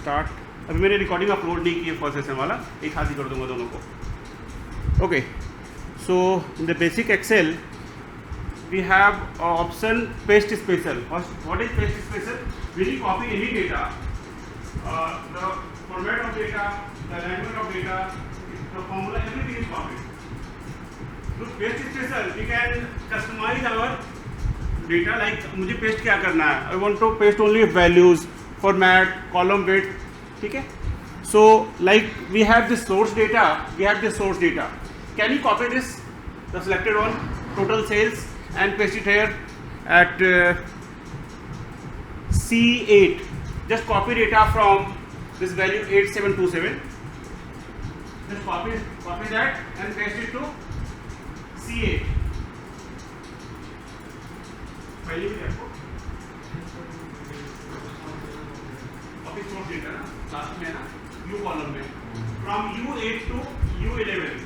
Start, अभी मैंने recording upload नहीं की है फर्स्ट सेशन वाला, एक हाथ ही कर दूंगा दोनों को. Okay, so in the basic Excel we have option paste special. What is paste special? When you copy any data, the format of data, the language of data, the formula, everything is copied. So paste special, we can customize our data. Like मुझे paste क्या करना है? I want to paste only values, format, column width. ठीक है? So like we have this source data. We have this source data. Can you copy this? The selected one, total sales, and paste it here at C8. Just copy data from this value 8727. Just copy that and paste it to C8. value भी आपको copy source data ना last में ना U column में from U8 to U11.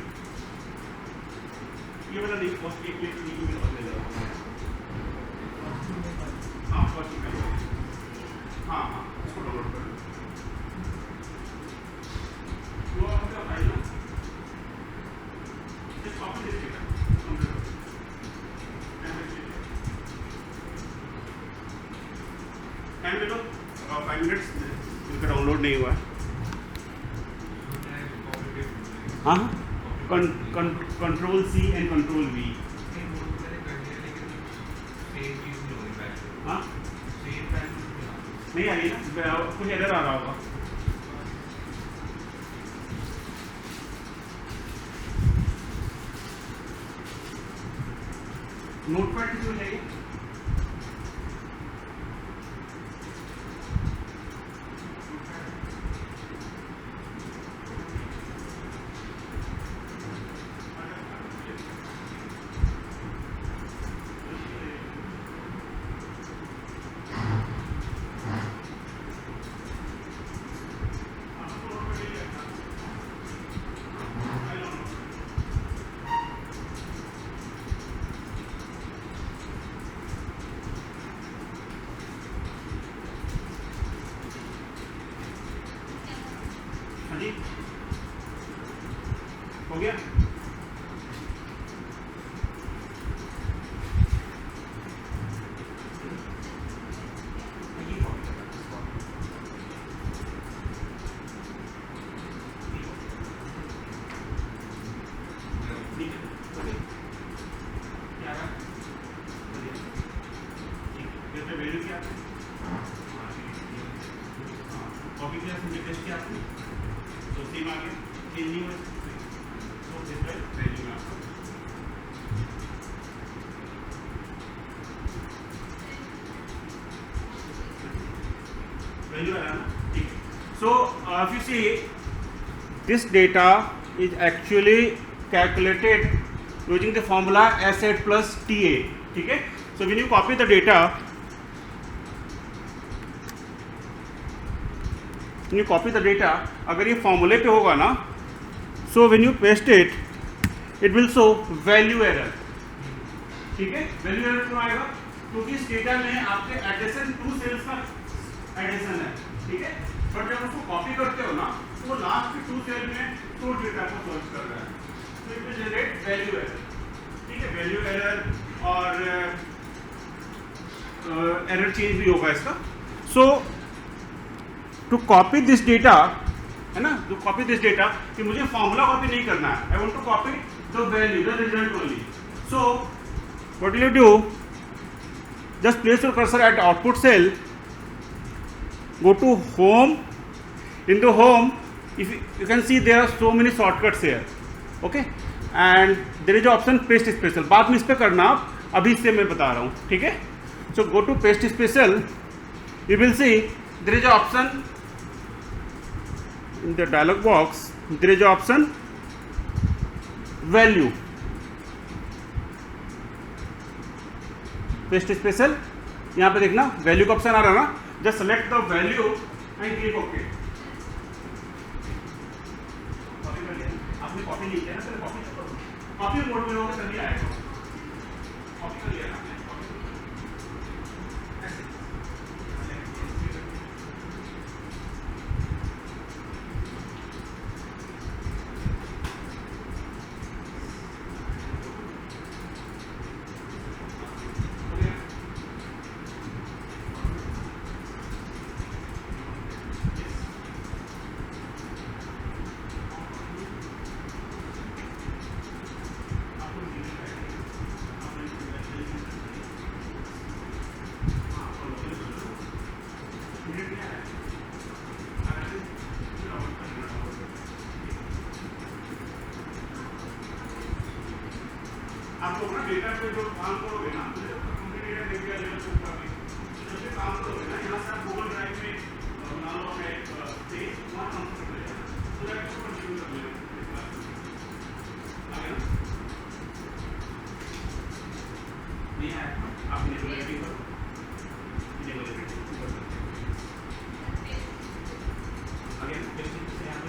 ये वाला नहीं, first एक मिनट नहीं मिल रहा है. हाँ फर्स्ट में, हाँ हाँ इसको डाउनलोड कर लो. वो आपका फाइल ना just copy this data time ले लो 5 मिनट्स, इसका डाउनलोड नहीं हुआ है. हाँ control C and control V. हाँ नहीं आ रही ना, कुछ एरर आ रहा होगा. नोटपैड किसको चाहिए? हो गया? कॉपी किया, टेस्ट किया आपने, तो सेम आ गया, चेंज नहीं हुआ. So if you see, this data is actually calculated using the formula S8 plus TA. ठीक है? So when you copy the data, अगर ये फॉर्मूले पे होगा ना, so when you paste it, it will show value error. ठीक है? value error क्यों आएगा? क्योंकि इस डेटा में आपके एडिशन 2 सेल्स का एडिशन है. ठीक है? बट जब उसको कॉपी करते हो ना, तो वो लास्ट के 2 सेल में सोर्स डेटा को सर्च कर रहा है. तो it will generate value error. ठीक है? वैल्यू एरर और एरर चेंज भी होगा इसका. सो टू कॉपी दिस डेटा, है ना, टू कॉपी दिस डेटा, कि मुझे फॉर्मूला कॉपी नहीं करना है, I want to copy the value, the result only. So what will you do? Just place your cursor at output cell, go to home. In the home, if you can see there are so many shortcuts here. Okay, and there is an option paste special. बाद में इस पे करना आप, अभी से मैं बता रहा हूँ. ठीक है? So go to paste special. You will see there is an option in the dialog box. There is an option value. Paste special. यहाँ पे देखना वैल्यू का ऑप्शन आ रहा है ना. Just select the value and click OK. Copy कर लिया? आपने कॉपी नहीं किया ना, तो कॉपी करो. कॉपी मोड में होगा तभी आएगा. कॉपी कर लिया ना आपने? डेटा पे जो काम करोगे ना, कंप्लीट डेटा दे दिया लेवल टू का भी, जब भी काम करोगे ना, यहाँ से आप गूगल ड्राइव में बना लो अपने पेज, वहाँ काम कर लेगा, तो दैट को कंटिन्यू कर लेगा। आगे ना नहीं है, आप नेगेटिव करो, नेगेटिव कर सकते हैं। आगे ना कैसे से यहाँ पे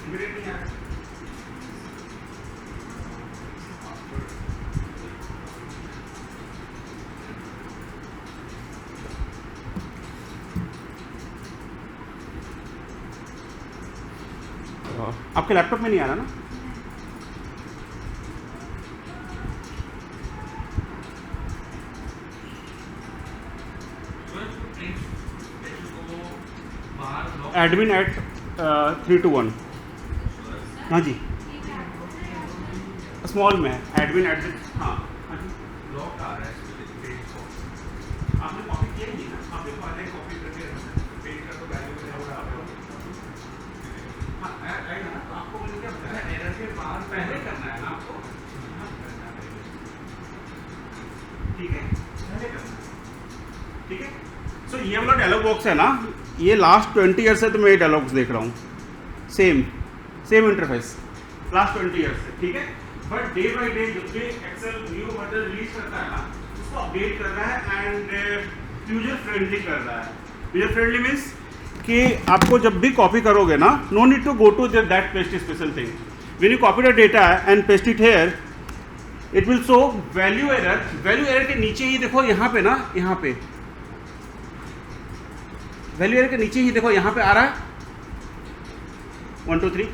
इमीडिएटली यहाँ आपके लैपटॉप में नहीं आ रहा ना? Admin at 321। हाँ जी, स्मॉल में है एडमिन एट। हाँ हाँ जी, लॉक आ रहा है पेज को। आपने कॉपी किया ही ना, आपने पहले कॉपी करके पेज का तो वैल्यू है और आप हाँ राइट ना, तो आपको मैंने क्या बताया, एरर के बाद पहले करना है ना आपको, ठीक है, पहले करना है, ठीक है। सो ये वाला डायलॉग बॉक्स है ना, ये लास्ट 20 ईयर से तो मैं ये डायलॉग्स देख रहा हूँ, सेम इंटरफेस लास्ट 20 ईयर से, ठीक है। बट डे बाय डे जब भी एक्सेल न्यू वर्जन रिलीज करता है ना, उसको अपडेट कर रहा है एंड यूजर फ्रेंडली कर रहा है। यूजर फ्रेंडली मीन्स कि आपको जब भी कॉपी करोगे ना, no need to go to that paste special thing, when you copy the data and paste it here, it will show value error के नीचे ही देखो, यहाँ पे ना, यहाँ पे वैल्यू एरर के नीचे ही देखो, यहाँ पे आ रहा है 1 2 3,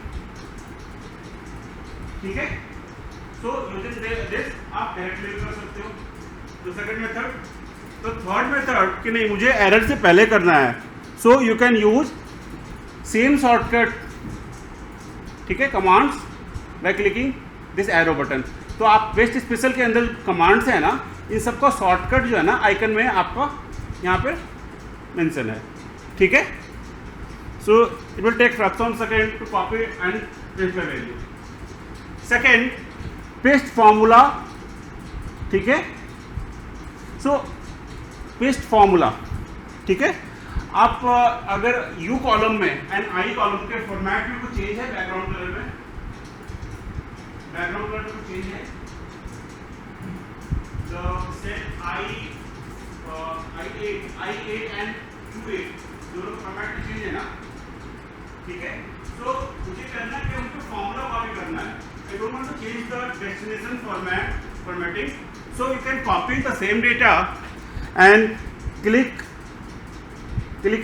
ठीक है। सो यूजिंग दिस आप डायरेक्टली कर सकते हो। तो सेकंड मेथड, तो थर्ड मेथड कि नहीं मुझे एरर से पहले करना है, सो you can use same shortcut, ठीक है, commands by clicking this arrow button. तो आप पेस्ट स्पेशल के अंदर कमांड्स है ना, इन सबका शॉर्टकट जो है ना आइकन में आपका यहाँ पे मेंशन है, ठीक है। So it will take fraction second to copy and paste the value. Second, paste formula, ठीक है। सो पेस्ट फॉर्मूला, ठीक है। आप अगर यू कॉलम में एंड आई कॉलम के फॉर्मेट में कुछ चेंज है, बैकग्राउंड कलर में, बैकग्राउंड कलर में कुछ चेंज है, तो सेट I8 एंड U8 दोनों फॉर्मेट में चेंज है ना, ठीक है। तो मुझे करना है कि उनको फॉर्मूला कॉपी करना है। I don't want to change the destination formatting, so you can copy the same data and click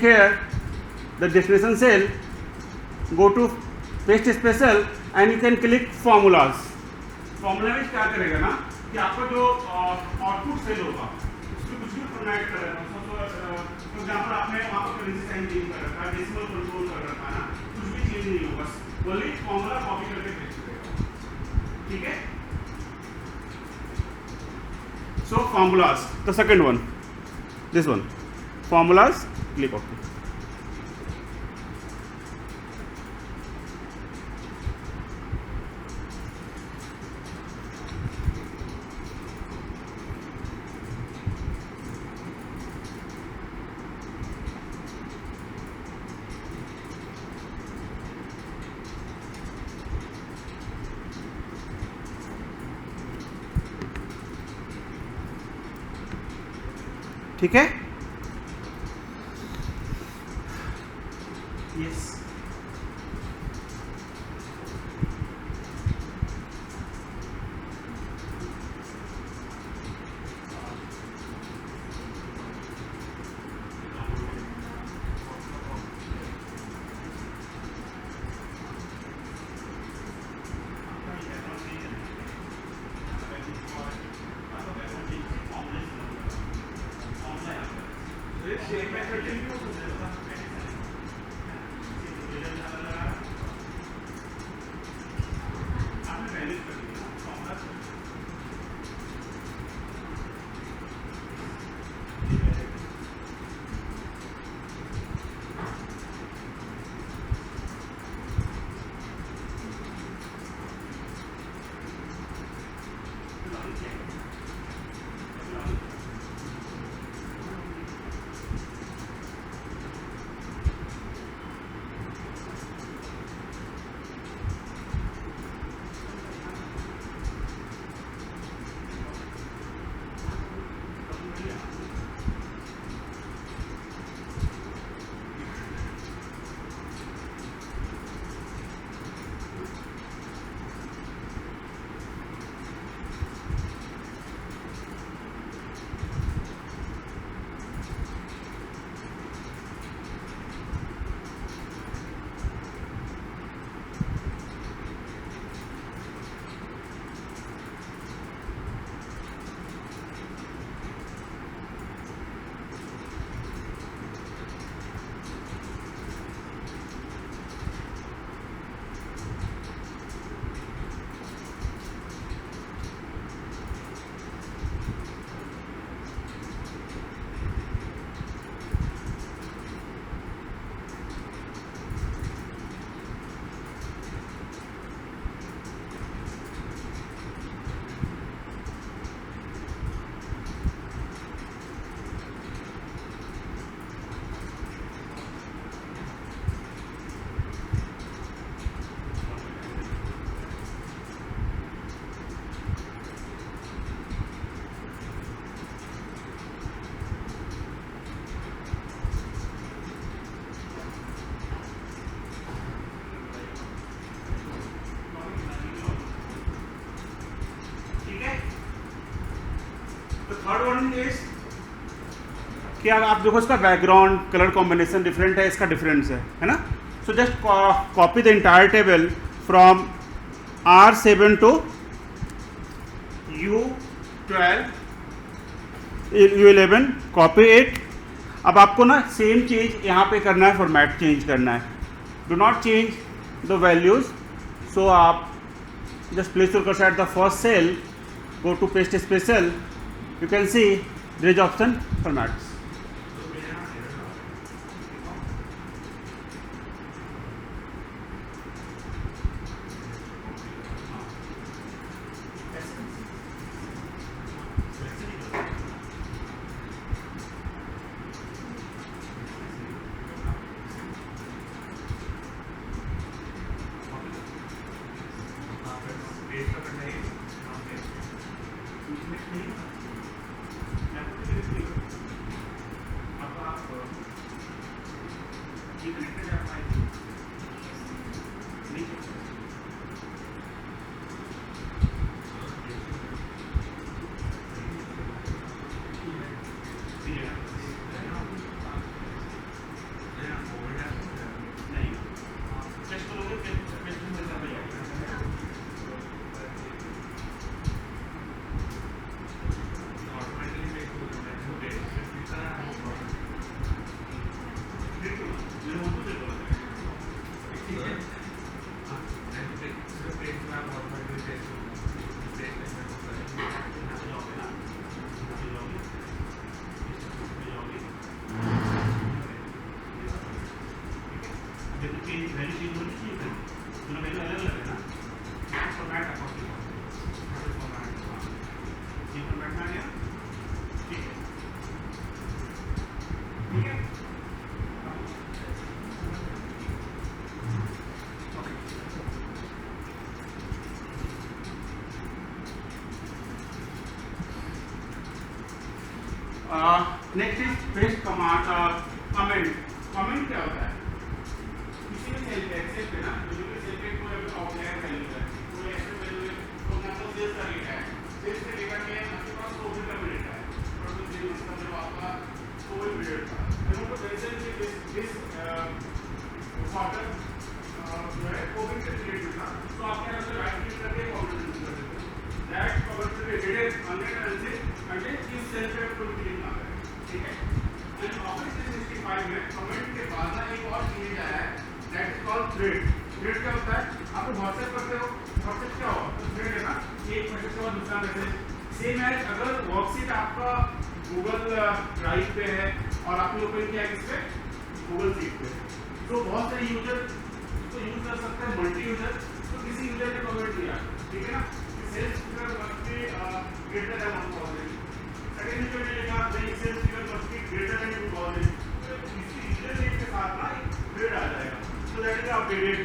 here the destination cell, go to paste special and you can click formulas. Formula में क्या करेगा ना कि आपका जो output cell होगा उसमें कुछ भी फॉर्मेट करेगा। फॉर एग्जांपल आपने वहाँ पर करेंसी साइन चेंज कर रखा है, डेसिमल कंट्रोल कर रखा है ना, कुछ भी चेंज नहीं होगा, ओनली फॉर्मूला कॉपी करके भेज देगा, ठीक है। So formulas, the second one, this one, formulas, click okay. ठीक है, यस। वन इज कि आप देखो इसका बैकग्राउंड कलर कॉम्बिनेशन डिफरेंट है, इसका डिफरेंस है ना. So just copy the entire table from R7 to U12 U11, copy it. अब आपको ना सेम चीज यहाँ पे करना है, फॉर्मेट चेंज करना है. Do not change the values. So आप just place your cursor at the first cell, go to paste special, you can see there is option formats. Next is paste command. Comment क्या होता है? किसी भी cell पे Excel पे ना जो भी सेल पे कोई आउटलायर वैल्यू है, कोई ऐसे वैल्यू है तो मतलब सेल्स का डेटा है, सेल्स के डेटा में आपके पास कोविड का डेटा है, और तो सेल्स का जो आपका कोविड पीरियड था, तो उनको मेंशन कि दिस क्वार्टर जो है कोविड के पीरियड में था, तो आपके यहाँ से राइट क्लिक करके कमेंट कर सकते हैं. दैट कमेंट से डेटेड 100 and इस सेल पे कोई क्लिक ना करें. ठीक है. एंड ऑफिस 365 में कमेंट के बाद ना एक और चीज आया है, that is called thread. Thread क्या होता है? आप व्हाट्सएप करते हो, व्हाट्सएप क्या हो तो थ्रेड है ना, एक मैसेज के बाद दूसरा मैसेज. सेम है अगर वर्कशीट आपका गूगल ड्राइव पे है और आपने ओपन किया किस पे, गूगल शीट पे, तो बहुत सारे यूजर इसको यूज कर सकते हैं, मल्टी यूजर. तो किसी यूजर ने कमेंट किया, ठीक है ना, sales figure must be greater than 1000. Second user ने लिखा नहीं sales figure must be greater than 2000. तो इसी यूजर नेम के साथ ना एक ग्रेड आ जाएगा. So that is updated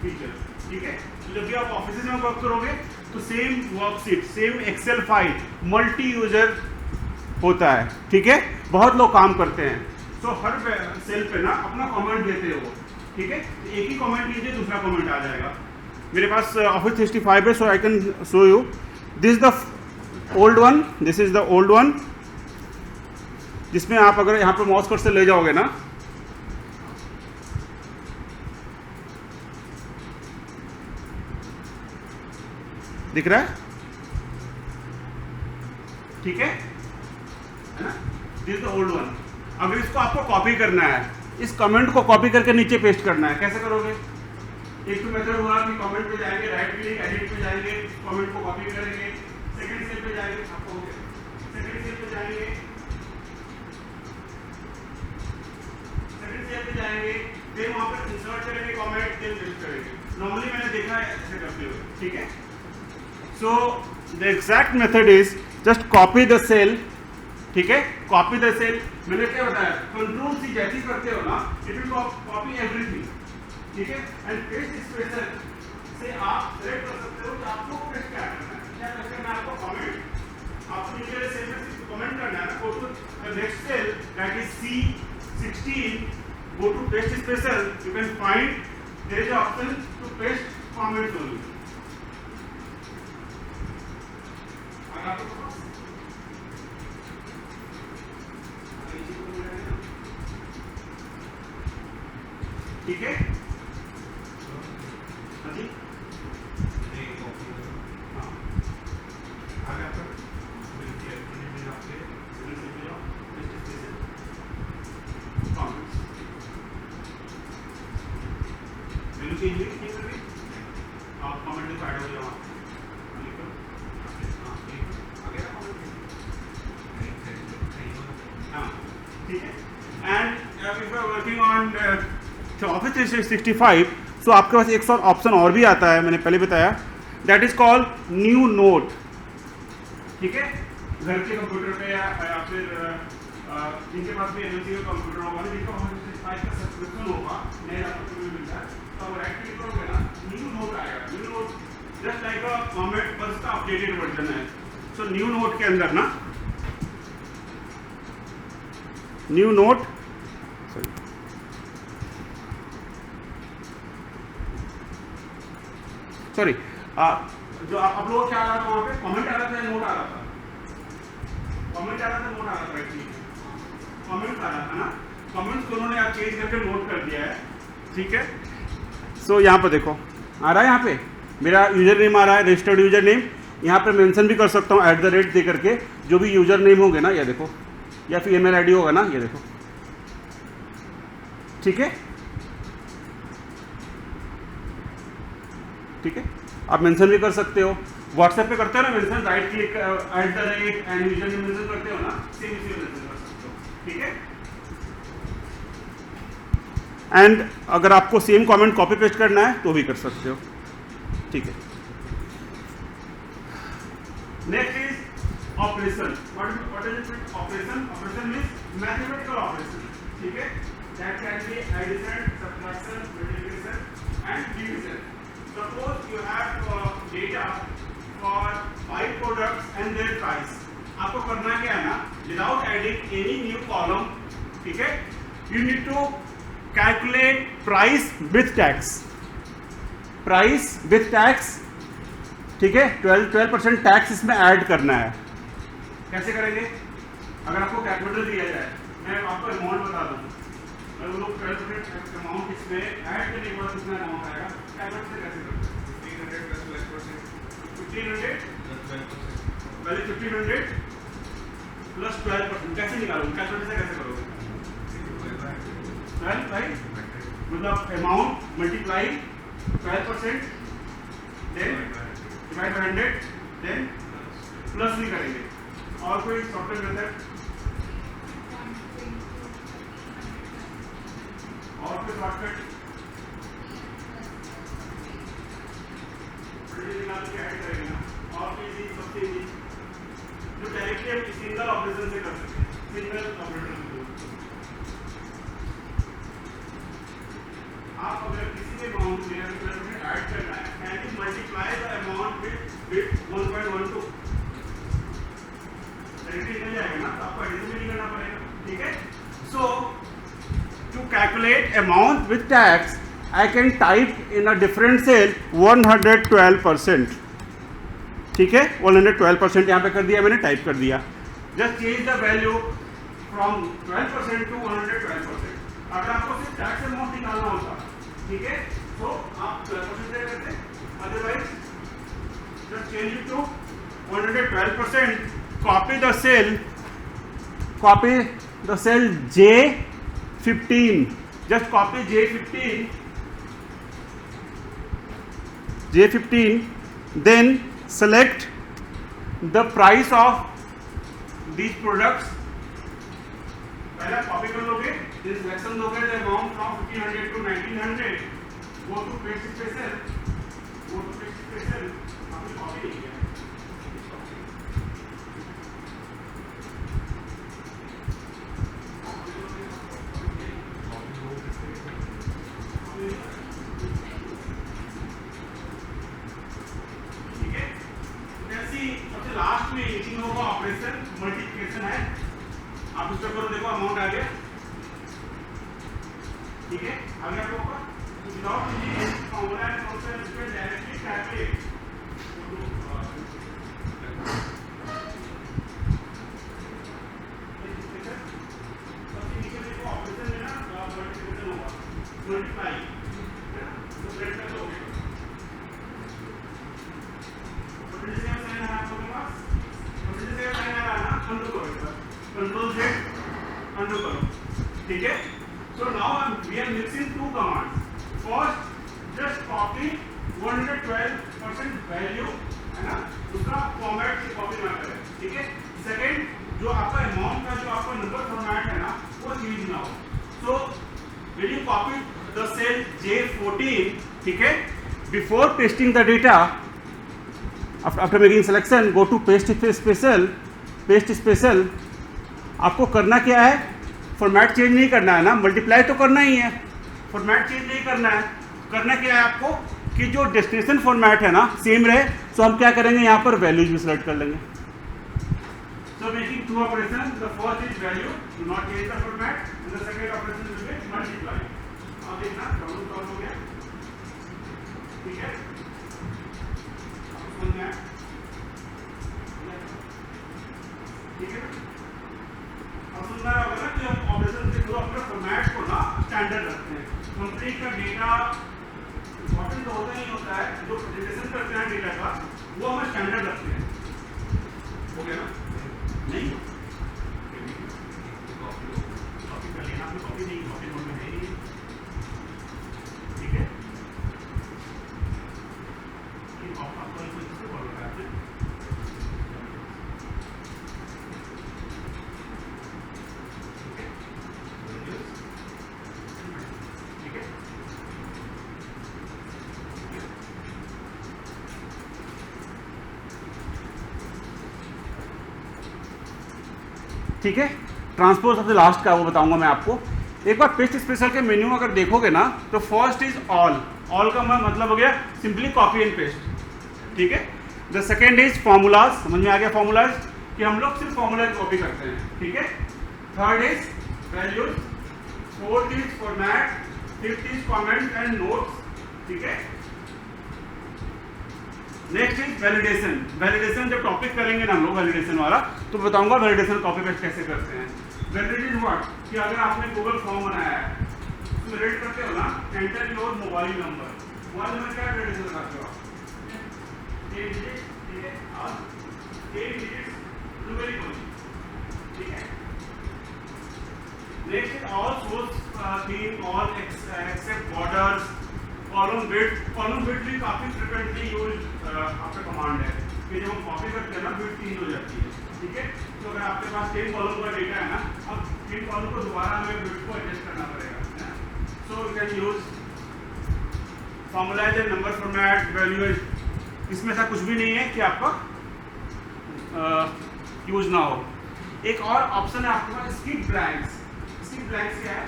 feature. ठीक है. तो जब भी आप ऑफिस में वर्क करोगे तो same worksheet, same Excel file multi user होता है. ठीक है. बहुत लोग काम करते हैं. तो हर सेल पे ना अपना कमेंट देते हो. ठीक है. एक ही कमेंट लीजिए, दूसरा कमेंट आ जाएगा. मेरे पास ऑफिस 365 है, so I can show you. This the old one, this is the old one, जिसमें आप अगर यहाँ पे माउस कर्सर ले जाओगे ना, दिख रहा है? ठीक है ना. This the old one. अगर इसको आपको कॉपी करना है, इस कमेंट को कॉपी करके नीचे पेस्ट करना है, कैसे करोगे? एक तो मेथड हुआ कि कमेंट पे जाएंगे, राइट क्लिक एडिट पे जाएंगे, कमेंट को कॉपी करेंगे, सेकंड सेल पे जाएंगे, आपको हो गया. सेकंड सेल पे जाएंगे, फिर वहां पर इंसर्ट करेंगे कमेंट, फिर पेस्ट करेंगे. नॉर्मली मैंने देखा है ऐसे करते हुए. ठीक है. So the exact method is just copy the cell. ठीक है. कॉपी द सेल मैंने क्या बताया, कंट्रोल सी जैसे करते हो ना, इट विल कॉपी एवरीथिंग. ठीक है. एंड पेस्ट स्पेशल से आप सेलेक्ट कर सकते हो कि आपको पेस्ट क्या करना है. क्या करना है आपको? कमेंट. आपको नीचे सेल में कमेंट करना है ना, go to the next cell that is C16, go to paste special, you can find there is an option to paste comments only. ठीक है? हाँ जी, हाँ, आगे आपका मिलती है आपके comments. मेनू चेंज हुई नहीं कर रही, आप कमेंट में ऐड हो जाओ, लिखो, हाँ लिखो, आगे ना कमेंट हाँ ठीक है. And if you are working on Office 365, so आपके पास एक ऑप्शन और भी आता है, मैंने पहले बताया, that is called new note. ठीक है, घर के कंप्यूटर पे या फिर जिनके पास भी एमएनसी का कंप्यूटर होगा, जिनका Office 365 का सब्सक्रिप्शन होगा, नए लैपटॉप में मिलता है, तो आप राइट क्लिक करोगे ना, न्यू नोट आएगा. New note just like a comment, बस का अपडेटेड वर्जन है. सो न्यू नोट के अंदर ना, न्यू नोट सॉरी जो आप लोगों को क्या आ रहा था वहाँ पे, कमेंट आ रहा था या नोट आ रहा था? कमेंट आ रहा था, नोट आ रहा था? कमेंट आ रहा था ना. कमेंट्स दोनों ने आप चेंज करके नोट कर दिया है. ठीक है, सो यहाँ पर देखो आ रहा है, यहाँ पे मेरा यूजर नेम आ रहा है, रजिस्टर्ड यूजर नेम. यहाँ पे मेंशन भी कर सकता हूँ @ दे करके, जो भी यूजर नेम होंगे ना, ये देखो, या फिर ईमेल आईडी होगा ना, ये देखो. ठीक है, ठीक है, आप मेंशन भी कर सकते हो. व्हाट्सएप पे करते हो ना mention, right click @ and user name mention करते हो ना, सेम इसी में मेंशन कर सकते हो. ठीक है, एंड अगर आपको सेम कमेंट कॉपी पेस्ट करना है तो भी कर सकते हो. ठीक है, next is operation. What is it? Operation. Operation means mathematical operation. ठीक है, that can be addition, subtraction, multiplication and division. Suppose you have data for 5 products and their price. आपको करना क्या है ना, without adding any new column, ठीक है, you need to calculate price with tax. Price with tax, ठीक है, 12% tax इसमें ऐड करना है. कैसे करेंगे? अगर आपको कैलकुलेटर दिया जाए, मैं आपको अमाउंट बता दूँ, मैं वो लोग 12% अमाउंट इसमें ऐड करने के बाद कितना अमाउंट आएगा, कैलकुलेटर से कैसे करते हैं? 1500 पहले 1500 प्लस 12% कैसे निकालोगे? कैलकुलेटर से कैसे करोगे? 12 भाई, मतलब amount multiply 12%, then divide by 100, then plus भी करेंगे. और कोई सॉफ्टवेयर मेथड और कोई शॉर्टकट निकाल के ऐड करेंगे ना. और इजी, सबसे इजी जो डायरेक्टली हम सिंगल ऑपरेशन से कर सकते हैं, सिंगल ऑपरेटर से. आप अगर किसी भी अमाउंट में ऐड करना है, can you multiply the amount with 1.12, directly निकल जाएगा ना, तो आपको एडिशन भी नहीं करना पड़ेगा. ठीक है, so to calculate amount with tax I can type in a different cell 112%. ठीक है, 112% यहाँ पे कर दिया मैंने, टाइप कर दिया. Just change the value from 12% to 112%. अगर आपको सिर्फ टैक्स अमाउंट निकालना होता, ठीक है, तो आप 12% से करते, otherwise just change it to 112%. Copy the cell J15. just copy J15, then select the price of these products. पहले कॉपी कर लोगे, then selection दोगे the amount from 1500 to 1900. go to paste special, आपने कॉपी नहीं किया. सबसे last में इन लोगों का ऑपरेशन मल्टीप्लिकेशन है. आप उसका करो, देखो अमाउंट आ गया. ठीक है, आ गया आप लोगों का. Without using formula and function, इसमें डायरेक्टली कैलकुलेट. सबसे नीचे देखो ऑपरेशन में ना मल्टीप्लिकेशन होगा, मल्टीप्लाई. अंडू करो, ठीक है। So now we are mixing two commands. First just copy 112% value, है ना, उसका फॉर्मेट से कॉपी ना करें, ठीक है। सेकंड, जो आपका अमाउंट का जो आपका नंबर फॉर्मेट है ना वो चेंज ना हो। सो when you copy the cell J14, ठीक है, before pasting the data, after making selection, go to paste special, आपको करना क्या है, फॉर्मेट चेंज नहीं करना है ना, मल्टीप्लाई तो करना ही है, फॉर्मेट चेंज नहीं करना है। करना क्या है आपको कि जो डेस्टिनेशन फॉर्मेट है ना सेम रहे। सो हम क्या करेंगे, यहाँ पर वैल्यूज भी सिलेक्ट कर लेंगे। So making two operations, the first is value, do not change the format, and the second operation will be multiply. अब देखना प्रॉब्लम सॉल्व हो गया, ठीक है। अब समझ में आया, ठीक है। अब सुनना होगा ना कि हम ऑपरेशन के थ्रू अपने फॉर्मेट को ना स्टैंडर्ड रखते हैं। कंपनी का डेटा इंपॉर्टेंट तो होता ही होता है, जो प्रेजेंटेशन करते हैं डेटा का वो हम स्टैंडर्ड रखते हैं। हो गया ना? नहीं कॉपी कर लेना, आपने कॉपी नहीं, कॉपी मोड में नहीं, ठीक है। आपको कोई किसको कॉल कर रहा है, ठीक है। ठीक है, ट्रांसपोज सबसे लास्ट का वो बताऊंगा मैं आपको। एक बार पेस्ट स्पेशल के मेन्यू अगर देखोगे ना तो फर्स्ट इज ऑल का मतलब हो गया सिंपली कॉपी एंड पेस्ट, ठीक है। द सेकेंड इज फॉर्मूलाज, समझ में आ गया फॉर्मूलाज कि हम लोग सिर्फ फॉर्मूला कॉपी करते हैं, ठीक है। Third is values, fourth is format, fifth is comment and notes, ठीक है। Next is validation. वैलिडेशन जब टॉपिक करेंगे ना हम लोग वैलिडेशन वाला तो बताऊंगा वैलिडेशन कॉपी पेस्ट कैसे करते हैं। वैलिडेशन व्हाट कि अगर आपने गूगल फॉर्म बनाया है उसमें रेड करते हो ना, enter your mobile number, mobile number क्या वैलिडेशन लगाते हो आप, 8 डिजिट, ठीक है, और 8 डिजिट न्यूमेरिकल, ठीक है। Next is all source theme, all except borders, column width भी काफी फ्रिक्वेंटली यूज आपका कमांड है कि जब हम कॉपी करते हैं ना विड्थ चेंज हो जाती है, ठीक है। तो अगर आपके पास 10 कॉलम का डेटा है ना, अब 10 कॉलम को दोबारा हमें विड्थ को एडजस्ट करना पड़ेगा। So you can use formulas and number format, value. इसमें ऐसा कुछ भी नहीं है कि आपका यूज ना हो। एक और ऑप्शन है आपके पास स्किप ब्लैंक्स। स्किप ब्लैंक्स क्या है,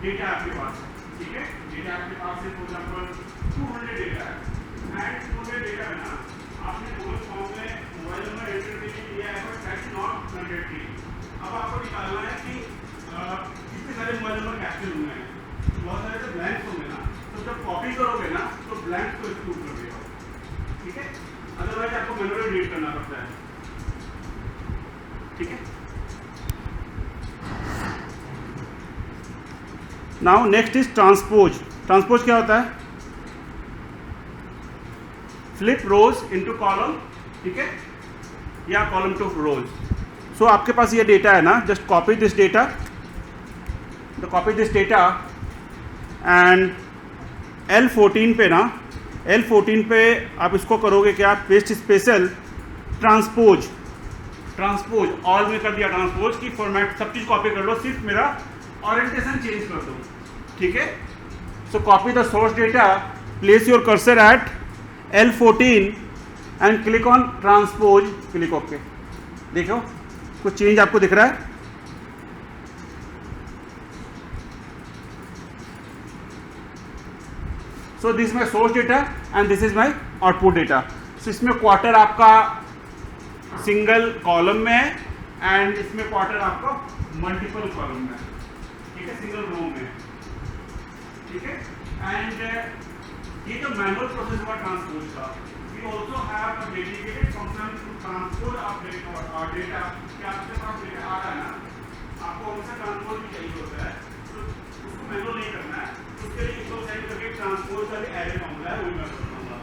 डेटा आपके पास है, ठीक है, डेटा आपके पास है, फॉर एग्जांपल 200 डेटा है एंड 200 डेटा में ना आपने गूगल फॉर्म में मोबाइल नंबर एंटर किया है बट दैट इज नॉट 100 अब आपको निकालना है कि कितने सारे मोबाइल नंबर कैप्चर हुए हैं। बहुत सारे तो ब्लैंक्स होंगे ना, तो जब कॉपी करोगे ना तो ब्लैंक्स को एक्सक्लूड कर देगा, ठीक है। अदरवाइज आपको मैन्युअली रीड करना पड़ता है, ठीक है। Now next is transpose. Transpose क्या होता है, फ्लिप रोज इनटू कॉलम, ठीक है, या कॉलम टू रोज। सो आपके पास ये डेटा है ना, just copy this data, copy this data and L14 पे ना, L14 पे आप इसको करोगे क्या, paste special transpose. Transpose all में कर दिया ट्रांसपोज की फॉर्मेट सब चीज़ कॉपी कर लो, सिर्फ मेरा ओरिएंटेशन चेंज कर दो, ठीक है। So copy the source data, place your cursor at L14 and click on transpose, click okay. देखो कुछ चेंज आपको दिख रहा है, so this my source data and this is my output data. So इसमें क्वार्टर आपका सिंगल कॉलम में है एंड इसमें क्वार्टर आपका मल्टीपल कॉलम में है, ठीक है, सिंगल रो में, ठीक है। एंड ये जो मैनुअल प्रोसेस हुआ ट्रांसपोज का, we also have a dedicated function to transpose और डेटा। क्या आपके पास डेटा आ रहा है ना, आपको हमेशा ट्रांसपोज भी चाहिए होता है, तो उसको मैनुअल नहीं करना है, उसके लिए इसको सेंड करके ट्रांसपोज का एरे फॉर्मूला है वही मैं बताऊंगा,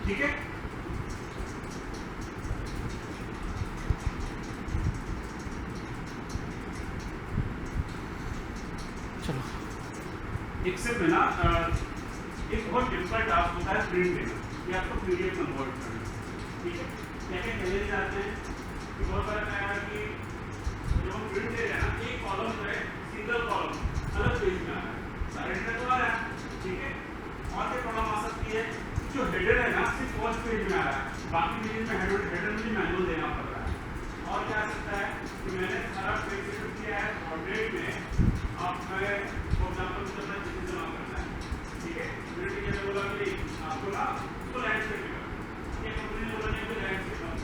ठीक है। एक्सेल में ना एक बहुत डिफिकल्ट टास्क होता है प्रिंट देना, ये आपको पीडीएफ कन्वर्ट करना, ठीक है। क्या क्या कहने जाते हैं कि बहुत बार क्या है कि जब हम प्रिंट दे रहे हैं ना, एक कॉलम जो है सिंगल कॉलम अलग पेज में आ रहा है, सारे डेटा तो आ रहा है, ठीक है। और क्या प्रॉब्लम आ सकती है, जो हेडर है ना सिर्फ फर्स्ट पेज में आ रहा है, बाकी पेज में हेडर मुझे मैनुअल देना पड़ रहा है। और क्या आ सकता है कि मैंने सारा पेज सेट किया है ऑर्डर में, अब मैं फॉर एग्जांपल मुझे अपना डिसीजन जमा करना है, ठीक है। मेरे टीचर ने बोला कि आपको ना उसको लैंडस्केप करना, ये कंपनी ने बोला नहीं तो लैंडस्केप करना,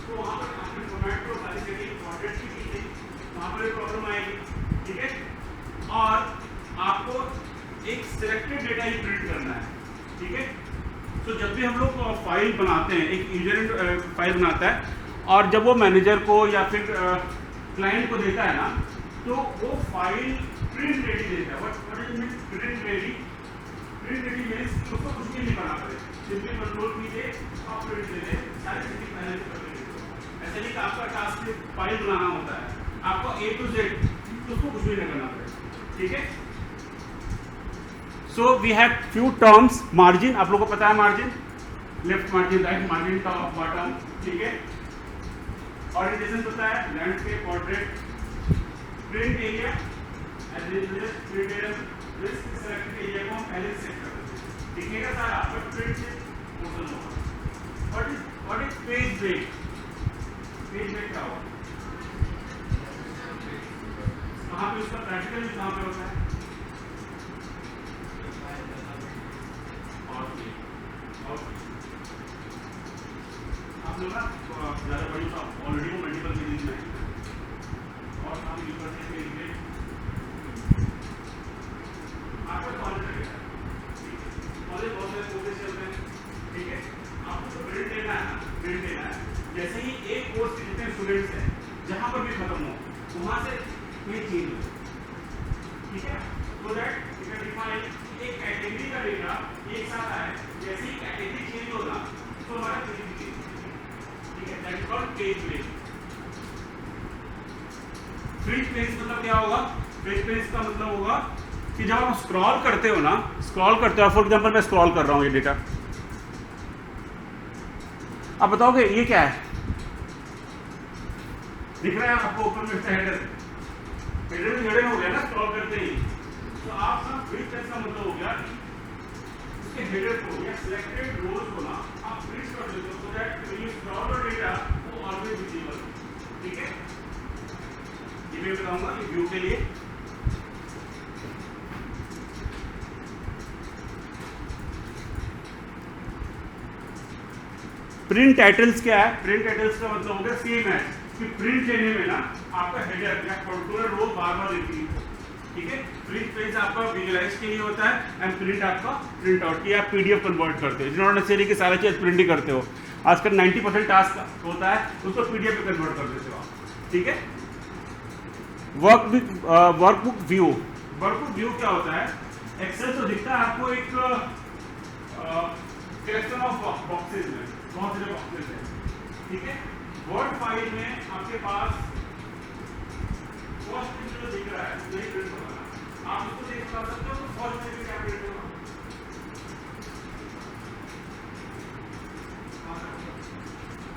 तो वहाँ पर आपने फॉर्मेट को सारी सेटिंग ऑर्डर की थी, वहाँ पर एक प्रॉब्लम आएगी, ठीक है। और आपको एक सिलेक्टेड डेटा ही प्रिंट करना है, ठीक है। तो जब भी हम लोग फाइल बनाते हैं, एक यूजर फाइल बनाता है और जब वो मैनेजर को या फिर क्लाइंट को देता है ना, तो वो फाइल प्रिंट रेडी देता है। What is mean print ready? Print ready means उसको कुछ भी नहीं करना पड़े, सिंपली कंट्रोल कीजिए और प्रिंट दे दे, सारी चीजें पहले से कर देंगे। ऐसा नहीं कि आपका टास्क फाइल बनाना होता है, आपको A to Z उसको कुछ भी नहीं करना पड़ेगा, ठीक है। So we have few terms, margin आप लोगों को पता है, margin left margin, right margin, top bottom, ठीक है। ओरिएंटेशन पता है, landscape, portrait, print area, print area selected area को हम पहले से सेट कर देते हैं, दिखेगा सारा बट प्रिंट से पोर्शन होगा। What is page break? Page break क्या होगा? कहाँ पे उसका प्रैक्टिकल कहाँ पे होता है? आप लोग ना ज़्यादा बड़ी ऑलरेडी वो मल्टीपल सीरीज में और हम यूज करते हैं पेज ब्रेक, आपका कॉलेज लगेगा, कॉलेज बहुत सारे कोर्सेज चल रहे हैं, ठीक है। आपको जो प्रिंट देना है ना, प्रिंट देना है, जैसे ही एक कोर्स के जितने स्टूडेंट्स हैं जहाँ पर भी खत्म हो वहाँ से पेज चेंज हो, ठीक है। So that you can define एक कैटेगरी का डेटा एक साथ आए, जैसे ही कैटेगरी चेंज होगा तो हमारा पेज भी चेंज होगा, ठीक है। That is called page break. Free page मतलब क्या होगा? फ्री पेज का मतलब होगा कि जब आप स्क्रॉल करते हो ना, स्क्रॉल करते हो, फॉर एग्जांपल मैं स्क्रॉल कर रहा हूँ ये डेटा, आप बताओगे ये क्या है? दिख रहा है आपको ऊपर में हेडर, हेडर भी हेडर हो गया ना स्क्रॉल करते ही, तो आप ना फ्री पेज का मतलब हो गया उसके हेडर को या सिलेक्टेड रोज को ना आप फ्रीज कर देते हो, so that when you scroll your data वो ऑलवेज विजिबल, ठीक है। ये मैं बताऊंगा ये व्यू के लिए। प्रिंट टाइटल्स क्या है? प्रिंट टाइटल्स का मतलब हो गया सेम है कि प्रिंट लेने में ना आपका हेडर या पर्टिकुलर रो बार-बार दिखती है, ठीक है। प्रिंट पेज आपका विजुअलाइज के लिए होता है एंड प्रिंट आपका प्रिंट आउट की आप पीडीएफ कन्वर्ट करते हो, जिन्होंने नेसेसरी की सारी चीज प्रिंट ही करते हो। आजकल 90% टास्क होता है उसको पीडीएफ में कन्वर्ट कर देते हो आप, ठीक है। वर्कबुक व्यू, वर्कबुक व्यू क्या होता है? एक्सेल तो दिखता है आपको एक कलेक्शन ऑफ बॉक्सेस में, बहुत सारे बॉक्सेस हैं, ठीक है। वर्ड फाइल में आपके पास फर्स्ट पेज जो दिख रहा है वही प्रिंट होगा, आप उसको देख पा सकते हो, तो फर्स्ट पेज में क्या प्रिंट होगा?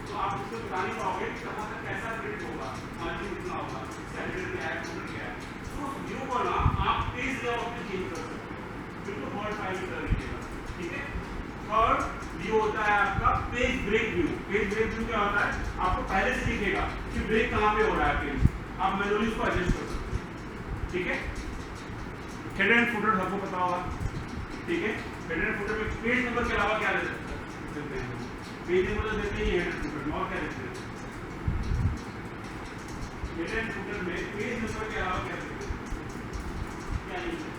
तो आप उसको बता नहीं पाओगे कि कहाँ तक कैसा प्रिंट होगा, मार्जिन कितना होगा, स्टैंडर्ड क्या है, टोटल क्या है। तो उस व्यू को ना आप पेज लेआउट में चेंज कर सकते हो, बिल्कुल वर्ड फाइल की तरह दिखेगा, ठीक है। थर्ड व्यू होता है आपका page break view. Page break view क्या होता है? आपको पहले से दिखेगा कि ब्रेक कहाँ पे हो रहा है पेज, आप मैनुअली उसको एडजस्ट कर सकते हो, ठीक है। हेडर एंड फुटर सबको पता होगा, ठीक है। हेडर एंड फुटर में पेज नंबर के अलावा क्या देते हैं? पेज नंबर तो देते ही हेडर फुटर में, और क्या देते हैं? हेडर एंड फुटर में पेज नंबर के अलावा क्या देते हैं? क्या नहीं देते?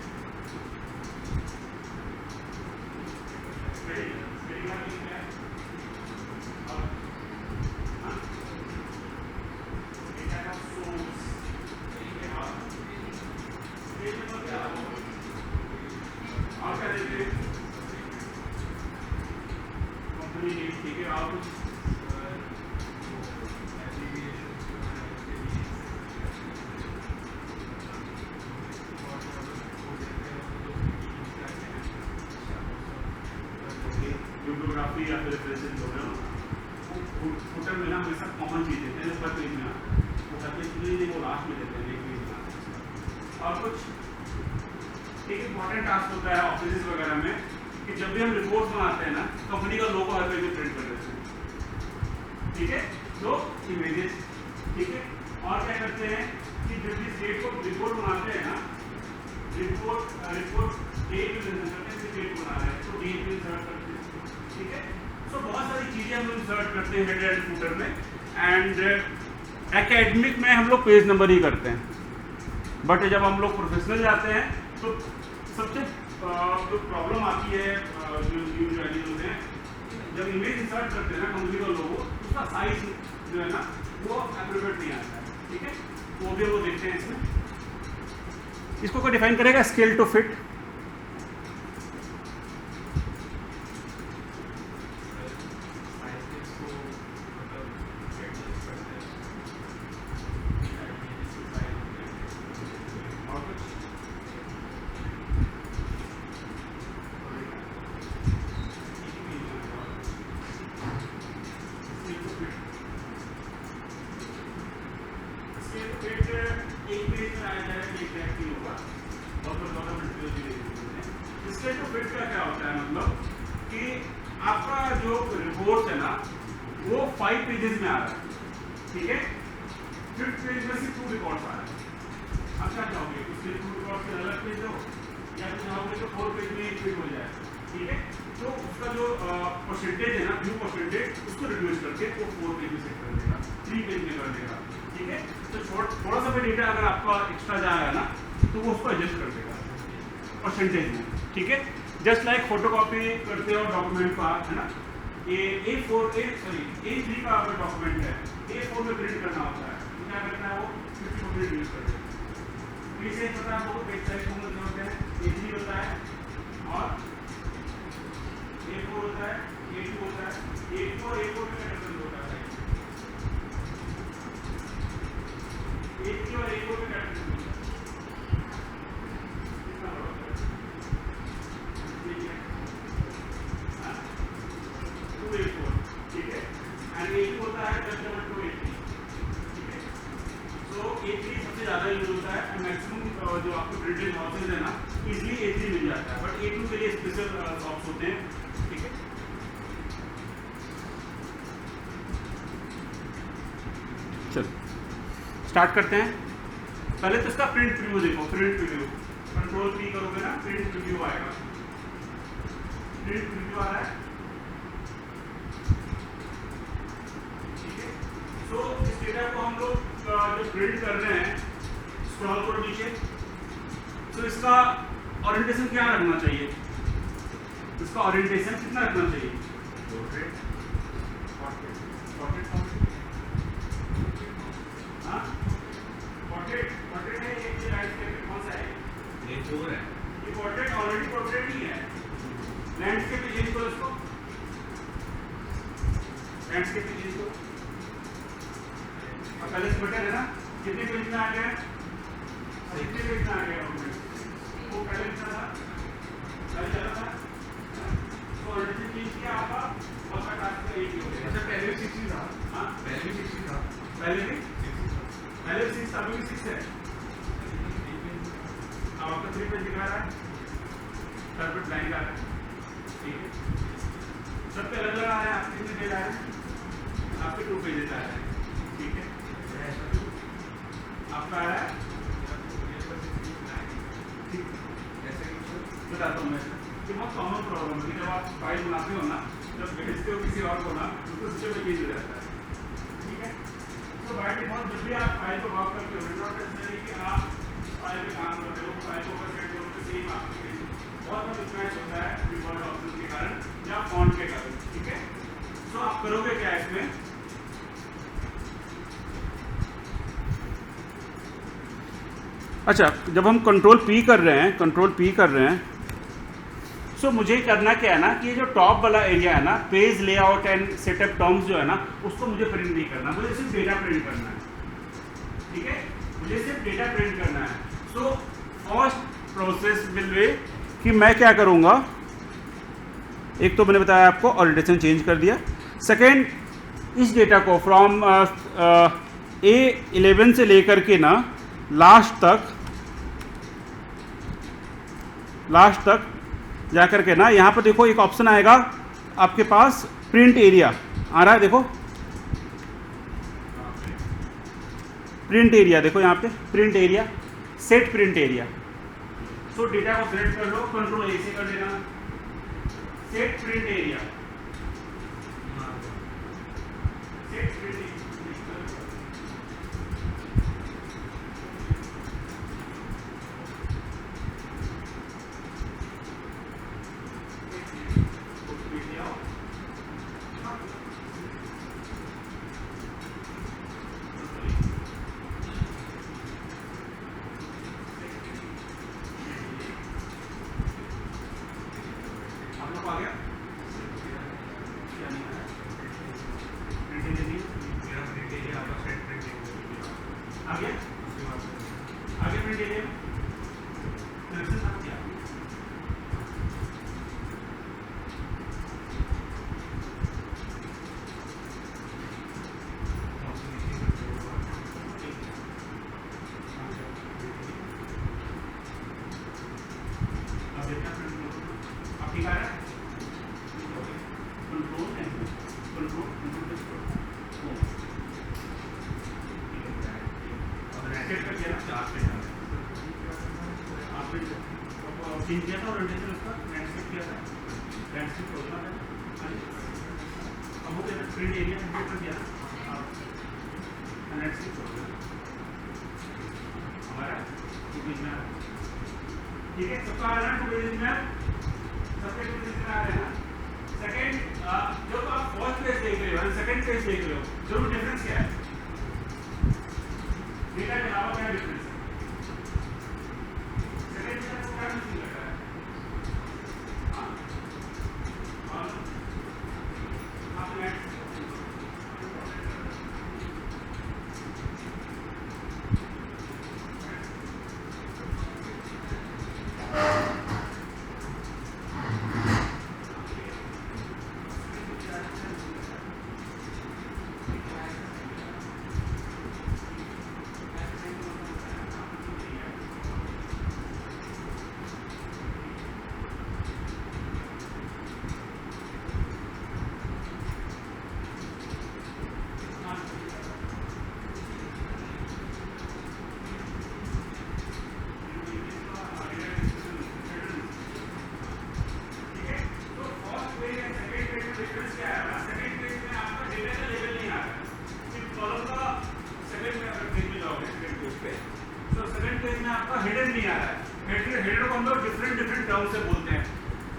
कॉपी या फिर रेफरेंसेस जो है फुटर में ना हमेशा कॉमन चीज़ देते हैं ऊपर पेज में वो हर पेज नहीं वो लास्ट में देते हैं एक पेज में। और कुछ एक इम्पॉर्टेंट टास्क होता है ऑफिस वगैरह में कि जब भी हम रिपोर्ट बनाते हैं ना कंपनी का लोगो हर पेज में प्रिंट कर देते हैं, ठीक है, तो इमेजेस, ठीक है। और क्या करते हैं कि जब भी स्टेट को रिपोर्ट बनाते हैं ना, रिपोर्ट डेट में करते हैं, डेट बना रहे हैं तो डेट में इंसर्ट करते हैं, ठीक है। तो बहुत सारी चीज़ें हम लोग इंसर्ट करते हैं हेडर एंड फुटर में। एंड एकेडमिक में हम लोग पेज नंबर ही करते हैं, बट जब हम लोग प्रोफेशनल जाते हैं तो सबसे जो प्रॉब्लम आती है जो न्यू ज्वाइनिंग होते हैं, जब इमेज इंसर्ट करते हैं ना कंपनी का लोगो, उसका साइज जो है ना वो एप्रोप्रिएट नहीं आता है, ठीक है। वो भी हम लोग देखते हैं इसमें। इसको कोई डिफाइन करेगा स्केल टू फिट? ठीक है, जस्ट लाइक फोटोकॉपी करते हो डॉक्यूमेंट का, है ना, A3 का अगर डॉक्यूमेंट है A4 में प्रिंट करना होता है तो क्या करना है वो 50 को प्रिंट यूज करते हैं। फिर से पता है आपको पेज साइज कौन सा होता है, A3 होता है और A4 होता है, A2 होता है, A4 में क्या डिफरेंस होता है, A3 और A4 में क्या डिफरेंस होता है, ठीक है, एंड A2 होता है 10/2 A3, ठीक है। तो A3 सबसे ज़्यादा यूज होता है एंड मैक्सिमम जो आपके प्रिंटेड हाउसेज है ना इजीली A3 मिल जाता है, बट A2 के लिए स्पेशल शॉप्स होते हैं, ठीक है। चलो स्टार्ट करते हैं। पहले तो इसका प्रिंट प्रीव्यू देखो, प्रिंट प्रीव्यू कंट्रोल P करोगे ना प्रिंट प्रीव्यू आएगा, प्रिंट प्रीव्यू आ रहा है, तो इस डेटा को हम लोग जो प्रिंट कर रहे हैं स्क्रॉल करो नीचे, तो इसका ओरिएंटेशन क्या रखना चाहिए, इसका ओरिएंटेशन कितना रखना चाहिए, पोर्ट्रेट है, ये लैंडस्केप कौन सा है, ये 4 है, ये पोर्ट्रेट ऑलरेडी पोर्ट्रेट ही है, लैंडस्केप पे चेंज करो इसको, लैंडस्केप पे चेंज करो। और पहले बटन है ना कितने पेज में आ गया, कितने पेज में आ गया वो पहले कितना था, पहले चला था, तो ऑलरेडी चेंज किया आपका और का टास्क का एक ही हो गया। अच्छा पहले भी 60 था, हाँ पहले भी 60 था, पहले भी 6 था, अभी भी 6 है। अब आपका 3 पेज दिखा रहा है, सर्किट लाइन आ रहा है, ठीक है, सब पे अलग अलग आ रहा है, आपके कितने पेज आ रहे हैं, आपके 2 पेजेस आ रहे हैं, ठीक है, आपका आ रहा है, बताता हूँ मैं, कि बहुत कॉमन प्रॉब्लम है जब आप फाइल बनाते हो ना, जब भेजते हो किसी और को ना तो सिस्टम में चेंज हो जाता है, ठीक है। तो बाय डिफॉल्ट जब भी आप फाइल को वर्क करते हो नॉट नेसेसरी कि आप फाइल पे काम कर रहे हो, फाइल को ओपन करते हो तो सेम आपकी बहुत मिसमैच होता है डिफॉल्ट ऑप्शन के कारण या फॉन्ट के कारण, ठीक है। तो आप करोगे क्या इसमें, अच्छा जब हम कंट्रोल P कर रहे हैं सो मुझे करना क्या है ना कि ये जो टॉप वाला एरिया है ना page layout and setup terms जो है ना उसको मुझे प्रिंट नहीं करना, मुझे सिर्फ डेटा प्रिंट करना है, ठीक है, मुझे सिर्फ डेटा प्रिंट करना है। So first process will be कि मैं क्या करूँगा, एक तो मैंने बताया आपको ओरिएंटेशन चेंज कर दिया। सेकेंड, इस डेटा को फ्रॉम A11 से लेकर के ना लास्ट तक जा कर के ना यहाँ पर देखो एक ऑप्शन आएगा आपके पास, प्रिंट एरिया आ रहा है, देखो प्रिंट एरिया, देखो यहाँ पे print area, set print area. सो डेटा को सेलेक्ट कर लो, कंट्रोल ए से कर लेना, set print area, set print area. Change किया था ओरिएंटेशन उसका, लैंडस्केप किया था, लैंडस्केप होता है। अब वो क्या प्रिंट एरिया कर दिया ना, लैंडस्केप हो गया हमारा टू पेज में। ठीक है, सबका आ रहा है टू पेज में, सबके टू पेज में आ रहा है ना। सेकंड, जब आप फर्स्ट पेज देख रहे हो, सेकंड पेज देख रहे हो, जरूर डिफरेंस क्या है, डेटा के अलावा क्या डिफरेंस है? सेकंड पेज को क्या मिसिंग लग रहा है?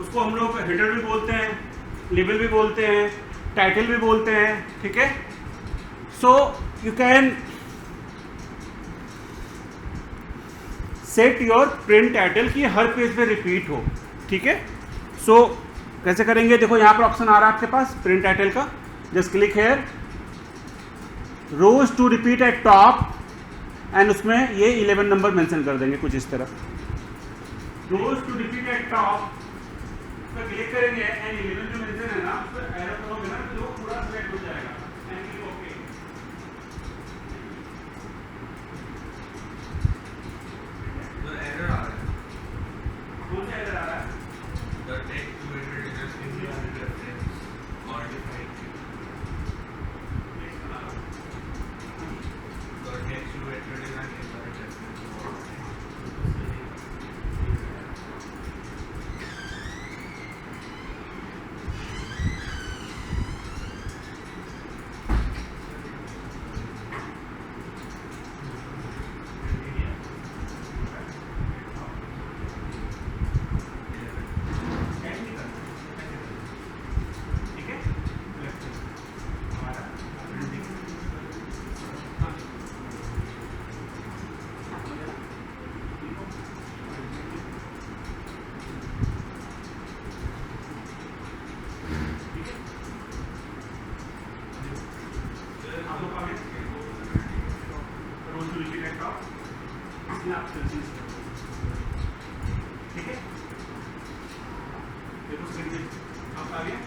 उसको हम लोग हेडर भी बोलते हैं, लेबल भी बोलते हैं, टाइटल भी बोलते हैं। ठीक है, सो you can set your print title की हर पेज पे रिपीट हो। ठीक है, सो कैसे करेंगे, देखो यहाँ पर ऑप्शन आ रहा है आपके पास प्रिंट टाइटल का, just click here, rows to repeat at top, and उसमें ये 11 नंबर मेंशन कर देंगे कुछ इस तरह, रोज टू रिपीट एट टॉप पर क्लिक करेंगे एंड 11 जो मेंशन है ना उस पर एरो करोगे ना तो पूरा सिलेक्ट हो जाएगा एंड क्लिक ओके। तो एरर आ रहा है, कौन सा एरर आ रहा है? The text to edit just in the reference modified, the text to edit is an incorrect reference. ठीक है, देखो स्क्रीन पे आप आ गए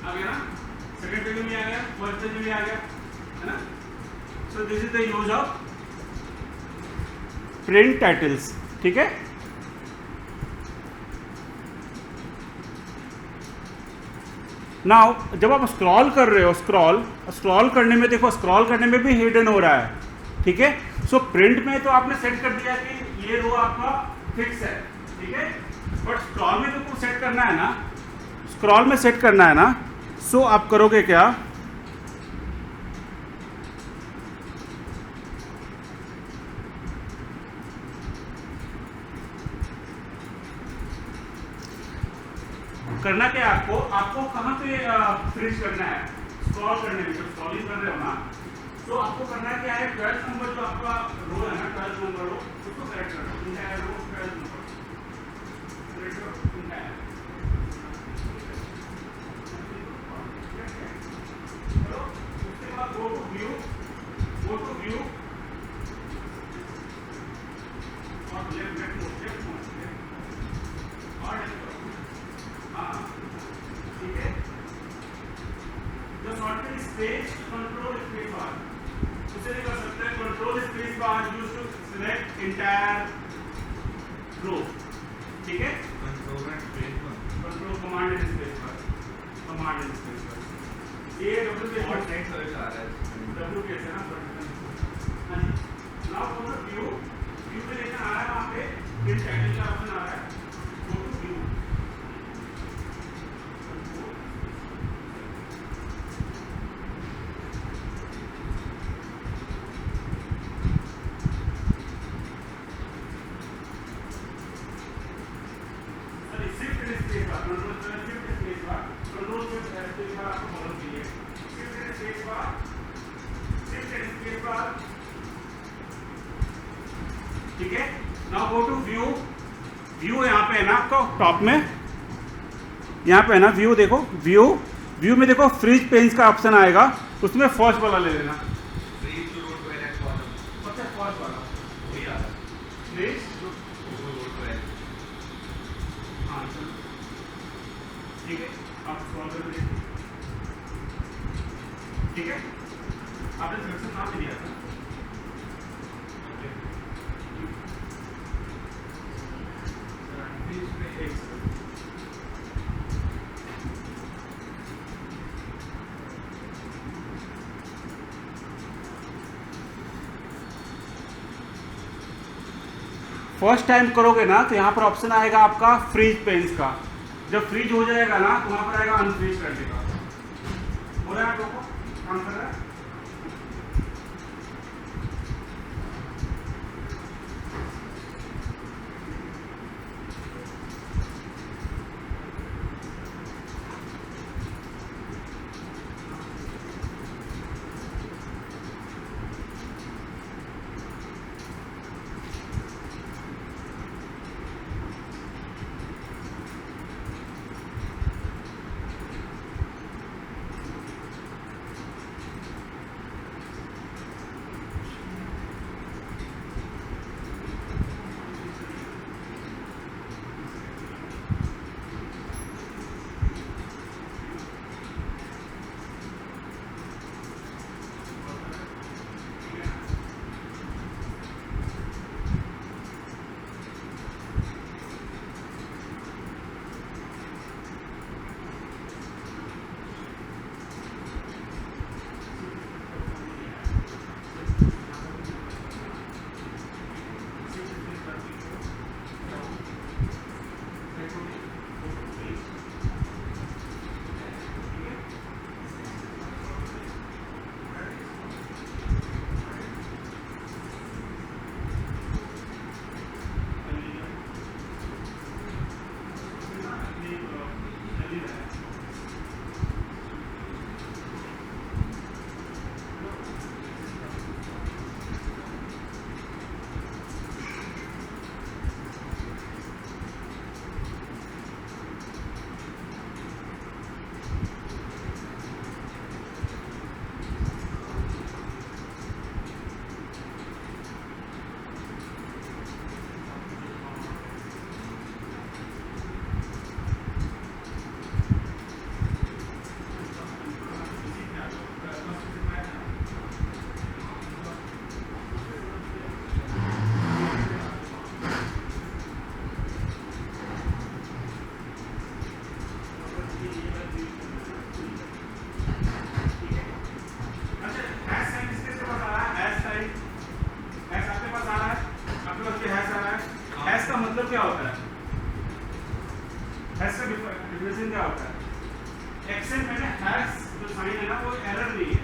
आ गया ना, सेकंड पेज में आ गया, फर्स्ट पेज में आ गया, है ना। So this is the use of print titles, ठीक है। नाउ जब आप स्क्रॉल कर रहे हो, स्क्रॉल करने में देखो, स्क्रॉल करने में भी हिडन हो रहा है, ठीक है। सो प्रिंट में तो आपने सेट कर दिया कि ये रो आपका फिक्स है, ठीक है, बट स्क्रॉल में तो कुछ सेट करना है ना, स्क्रॉल में सेट करना है ना। सो आप करोगे क्या, करना क्या है आपको कहाँ पे फ्रीज करना है, स्क्रॉल करने में, जब स्क्रॉलिंग कर रहे हो ना, तो आपको करना क्या है, 12 नंबर जो आपका रो है ना, 12 नंबर रो, उसको सेलेक्ट करना, इंटायर रो 12 नंबर सेलेक्ट करो, इंटायर। चलो उसके बाद गो टू व्यू और लेफ्ट और हाँ, ठीक है। जो shortcut space control space bar, उसे भी कर सकते हैं, control space bar use to select entire row, ठीक है। Control command and space bar, command and space bar, ये डब्ल्यू और टेक्स्ट सर्च आ रहा है, डब्ल्यू कैसे ना, हाँ जी। नाउ गो टू व्यू पे लेकर आ रहा है, वहाँ पे प्रिंट टाइटल का ऑप्शन आ रहा है, गो टू व्यू। ठीक है। नाउ गो टू व्यू यहाँ पे है ना आपका टॉप में, यहाँ पे है ना व्यू, देखो व्यू में देखो फ्रीज पेन्स का ऑप्शन आएगा, उसमें फर्स्ट वाला ले लेना, freeze two rows well at bottom, सबसे फर्स्ट वाला वही आ रहा है, फ्रीज, रोड वेल, हाँ चलो ठीक है, आप स्क्रॉल कर लीजिए, ठीक है। आपने सिलेक्शन कहाँ पे दिया था, फर्स्ट टाइम करोगे ना तो यहाँ पर ऑप्शन आएगा आपका फ्रीज पेन्स का, जब फ्रीज हो जाएगा ना तो वहाँ पर आएगा अनफ्रीज करने का। हो रहा है आप लोगों को, काम कर रहा है। क्या होता है, एक्सेल में ना हैश जो साइन है ना वो एरर नहीं है।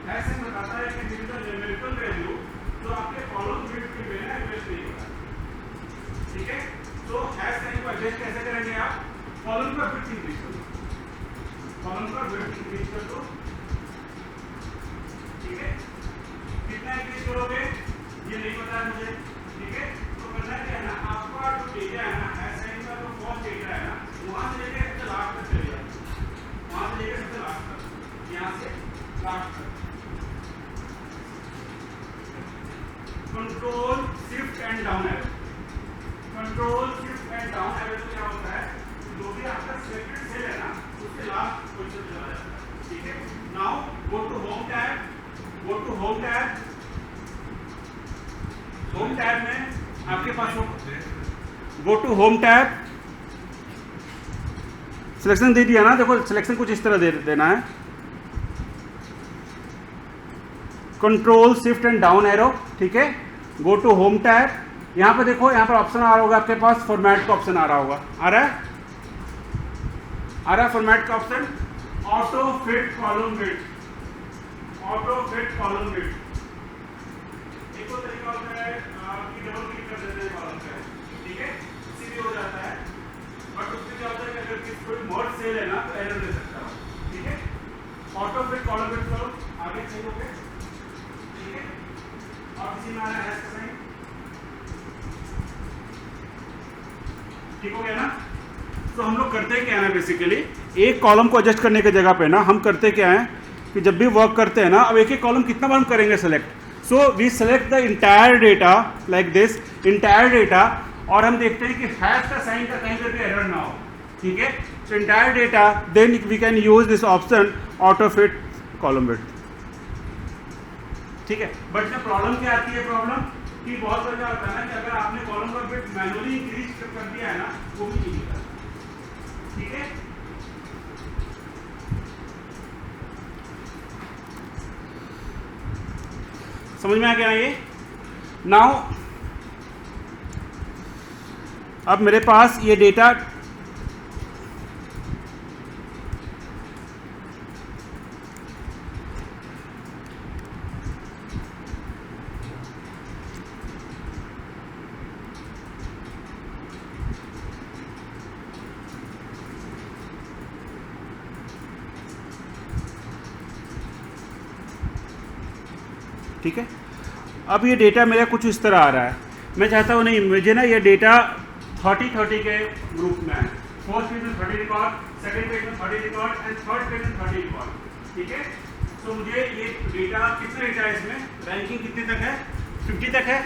हैश साइन बताता है कि this is the numerical value जो आपके कॉलम विड्थ के बिना एडजस्ट नहीं होगा, ठीक है। तो हैश साइन को एडजस्ट कैसे करेंगे आप, कॉलम का विड्थ इंक्रीज कर दो, कॉलम का विड्थ इंक्रीज कर दो, ठीक है। कितना इंक्रीज करोगे ये नहीं पता है मुझे, ठीक है। तो करना क्या है ना, आपका जो डेटा है ना, हैश साइन का जो फर्स्ट डेटा है ना, वहां से लेकर सबसे लास्ट तक चले जाओ, वहां से लेकर सबसे लास्ट तक, यहां से लास्ट तक। Control shift and down arrow, control shift and down arrow से क्या होता है, जो भी आपका सिलेक्टेड सेल है ना उसके लास्ट पोजीशन पे चला जाता है, ठीक है। Now go to home tab, go to home tab, home tab में आपके पास go to home tab, selection दे दिया ना, देखो सिलेक्शन कुछ इस तरह दे देना है, control shift and down arrow, ठीक है। गो टू होम टैब, यहां पर देखो, यहां पर ऑप्शन आ रहा होगा आपके पास, फॉर्मेट का ऑप्शन आ रहा होगा, आ रहा है, आ रहा है फॉर्मेट का option, auto fit column width, auto fit column width. एक और तरीका होता है कि डबल क्लिक कर देते हैं कॉलम पे, ठीक है, इससे भी हो जाता है, बट उसमें क्या होता है कि अगर किसी कोई मर्ज सेल है ना तो एरर दे सकता है, ठीक है। ऑटो फिट कॉलम विड्थ करो, आगे सही हो गए, ठीक है। और किसी में आ रहा है हैश साइन, ठीक हो गया ना। तो हम लोग करते क्या है ना, बेसिकली एक कॉलम को एडजस्ट करने की जगह पे ना हम करते क्या है कि जब भी वर्क करते हैं ना, अब एक एक कॉलम कितना बार हम करेंगे select, so we select the entire data like this, entire data, और हम देखते हैं कि हैश का साइन का कहीं पर भी एरर ना हो, ठीक है। So entire data, then we can use this option auto fit column width, ठीक है। बट जब प्रॉब्लम क्या आती है, प्रॉब्लम कि बहुत बार क्या होता है ना कि अगर आपने कॉलम का विड्थ मैनुअली इंक्रीज कर दिया है ना, वो भी नहीं होता, ठीक है। समझ में आ गया ये। नाउ अब मेरे पास ये डेटा ठीक है। अब ये डेटा मेरा कुछ इस तरह आ रहा है, मैं चाहता हूँ नहीं, मुझे ना ये डेटा 30-30 के ग्रुप में है, फर्स्ट पेज में 30 रिकॉर्ड, सेकंड पेज में 30 रिकॉर्ड एंड थर्ड पेज में 30 रिकॉर्ड, ठीक है। तो मुझे ये डेटा, कितना डेटा है इसमें, रैंकिंग कितने तक है, 50 तक है,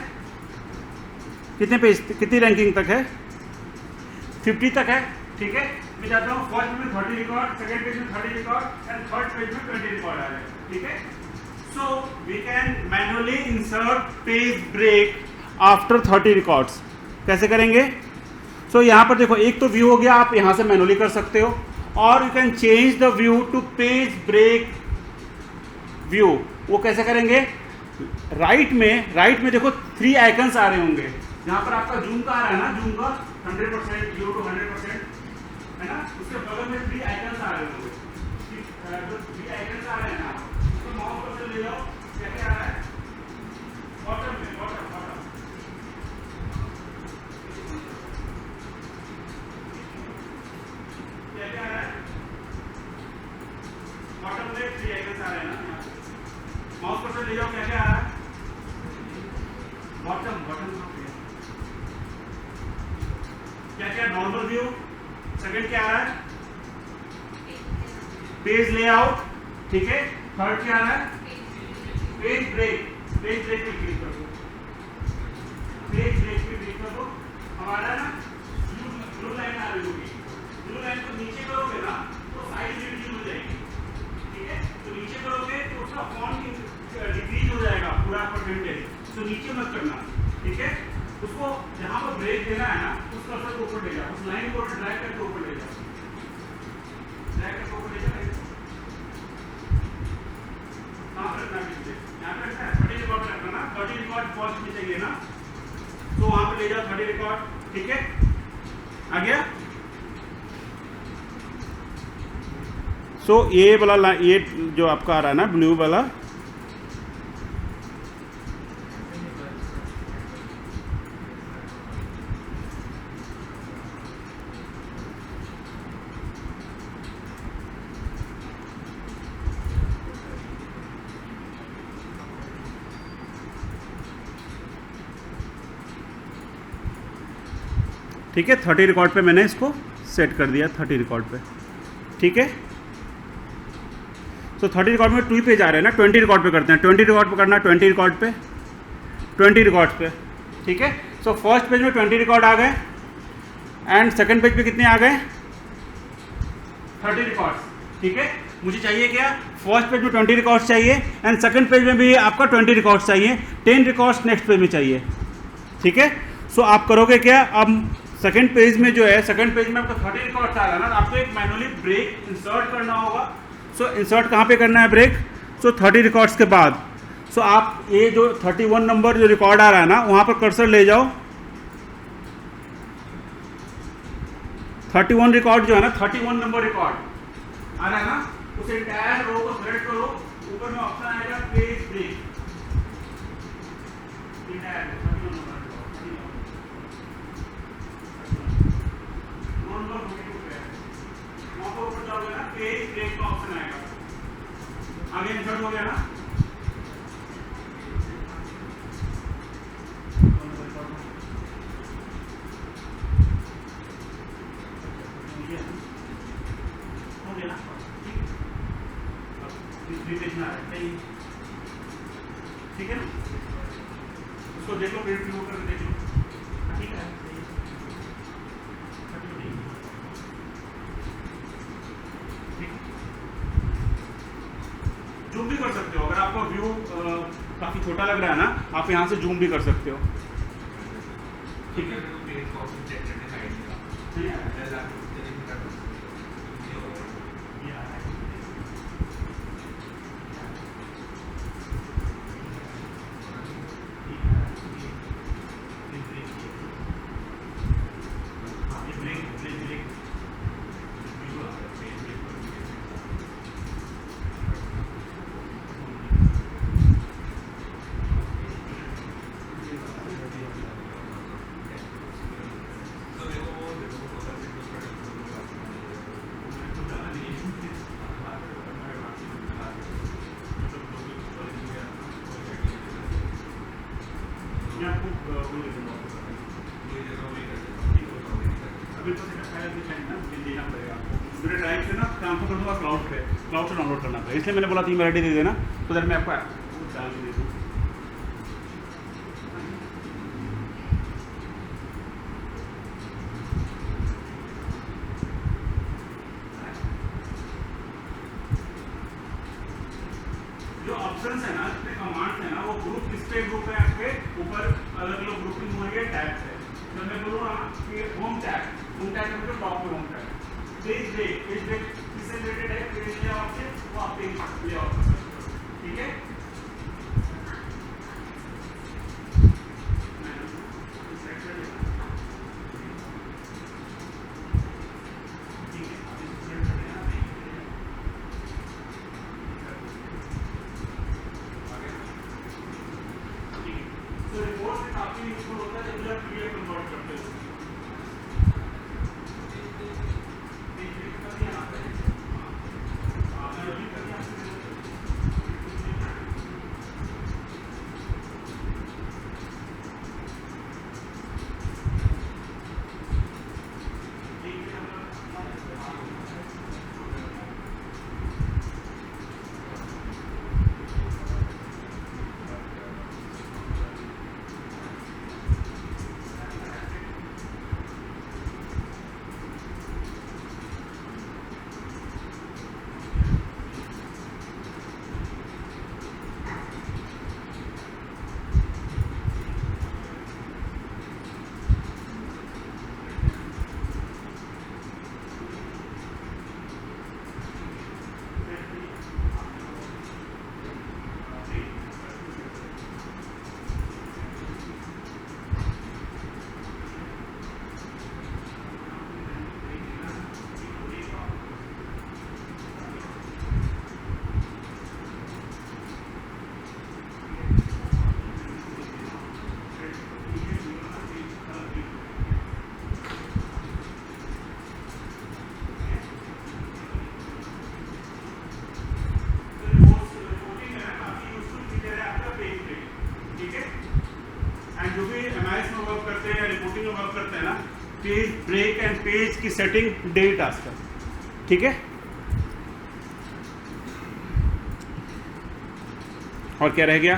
कितने पेज, कितनी रैंकिंग तक है, 50 तक है, ठीक है। मैं चाहता हूँ फर्स्ट में 30 रिकॉर्ड, सेकंड पेज में 30 रिकॉर्ड एंड थर्ड पेज में 20 रिकॉर्ड आ जाए, ठीक है। So we can manually insert page break after 30 records. कैसे करेंगे? So यहाँ पर देखो, एक तो व्यू हो गया, आप यहाँ से मैनुअली कर सकते हो, और you can change the view to page break view. वो कैसे करेंगे? राइट में देखो 3 आइकन्स आ रहे होंगे, जहाँ पर आपका जूम का आ रहा है ना, जूम का 100%, 0 to 100%, है ना, उसके बगल में 3 आइकन्स आ रहे होंगे, जो 3 आइकन्स आ रहे हैं ना, माउस पर ले जाओ, क्या क्या आ रहा है, बॉटम में, बॉटम क्या क्या आ रहा है, बॉटम में 3 आइकन्स आ रहे हैं ना, माउस पर ले जाओ, क्या क्या आ रहा है, बॉटम क्या क्या, नॉर्मल व्यू, सेकंड क्या आ रहा है, पेज लेआउट, ठीक है। थर्ड क्या आ रहा है, पेज ब्रेक पे क्लिक कर दो, पेज ब्रेक पे क्लिक कर दो, हमारा ना ब्लू लाइन आ रही होगी, ब्लू लाइन को नीचे करोगे ना तो साइज रिड्यूस हो जाएगी, ठीक है। तो नीचे करोगे तो उसका फॉन्ट डिक्रीज हो जाएगा पूरा परसेंटेज, तो नीचे मत करना, ठीक है। उसको जहां पर ब्रेक देना है ना, उस कर्सर को ऊपर ले जाओ, उस लाइन को ड्रैग करके ऊपर ले जाओ, ड्रैग करके ऊपर ले जाओ, रखना है, यहाँ पे रखना है, 30 रिकॉर्ड रखना ना, 30 रिकॉर्ड फर्स्ट में चाहिए ना, तो वहां पे ले जाओ 30 रिकॉर्ड, ठीक है। आ गया। सो ये वाला ये जो आपका आ रहा है ना ब्लू वाला, ठीक है, 30 रिकॉर्ड पे मैंने इसको सेट कर दिया, 30 रिकॉर्ड पे, ठीक है। तो 30 रिकॉर्ड में 2 पेज आ रहे हैं ना, 20 रिकॉर्ड पे करते हैं, 20 रिकॉर्ड पे करना, 20 रिकॉर्ड पे, 20 रिकॉर्ड पे, ठीक है। सो फर्स्ट पेज में 20 रिकॉर्ड आ गए एंड सेकंड पेज पे कितने आ गए, 30 रिकॉर्ड्स, ठीक है। मुझे चाहिए क्या, फर्स्ट पेज में 20 रिकॉर्ड्स चाहिए एंड सेकंड पेज में भी आपका 20 रिकॉर्ड्स चाहिए, 10 रिकॉर्ड्स नेक्स्ट पेज में चाहिए, ठीक है। सो आप करोगे क्या, अब सेकंड पेज में जो है, सेकंड पेज में आपका 30 रिकॉर्ड्स आ रहा है ना, आपको एक मैनुअली ब्रेक इंसर्ट करना होगा। सो इंसर्ट कहाँ पे करना है ब्रेक, सो 30 रिकॉर्ड्स के बाद। सो आप ये जो 31 नंबर जो रिकॉर्ड आ रहा है ना, वहाँ पर कर्सर ले जाओ, 31 रिकॉर्ड जो है ना, 31 नंबर रिकॉर्ड आ रहा है ना, उस एंटायर रो को सेलेक्ट करो, ऊपर में ऑप्शन आएगा पेज ब्रेक, पेज ब्रेक का ऑप्शन आएगा, आगे इंसर्ट हो गया ना। हो गया ना, ठीक है ना, उसको देख लो, प्रिंट व्यू करके देख लो, ठीक है। जूम भी कर सकते हो, अगर आपको व्यू काफ़ी छोटा लग रहा है ना, आप यहाँ से जूम भी कर सकते हो, ठीक है। क्लाउड से डाउनलोड करना पड़ेगा, इसलिए मैंने बोला ईमेल आईडी दे देना, तो मैं आपको डाल के दे दूँ। जो ऑप्शंस है ना, जितने कमांड्स है ना, वो ग्रुप किस पे ग्रुप है, आपके ऊपर अलग अलग ग्रुपिंग हो रही है टैब से। तो मैं बोलूँ ना कि होम टैब में टॉप में होम टैब, पेज ब्रेक किससे रिलेटेड है, पेज लेआउट से, वो आप पेज लेआउट कर सकते हो, ठीक है। तो रिपोर्ट से काफी यूजफुल होता है जब आप पीडीएफ कन्वर्ट करते हो। ब्रेक एंड पेज की सेटिंग डेली टास्क है, ठीक है। और क्या रह गया?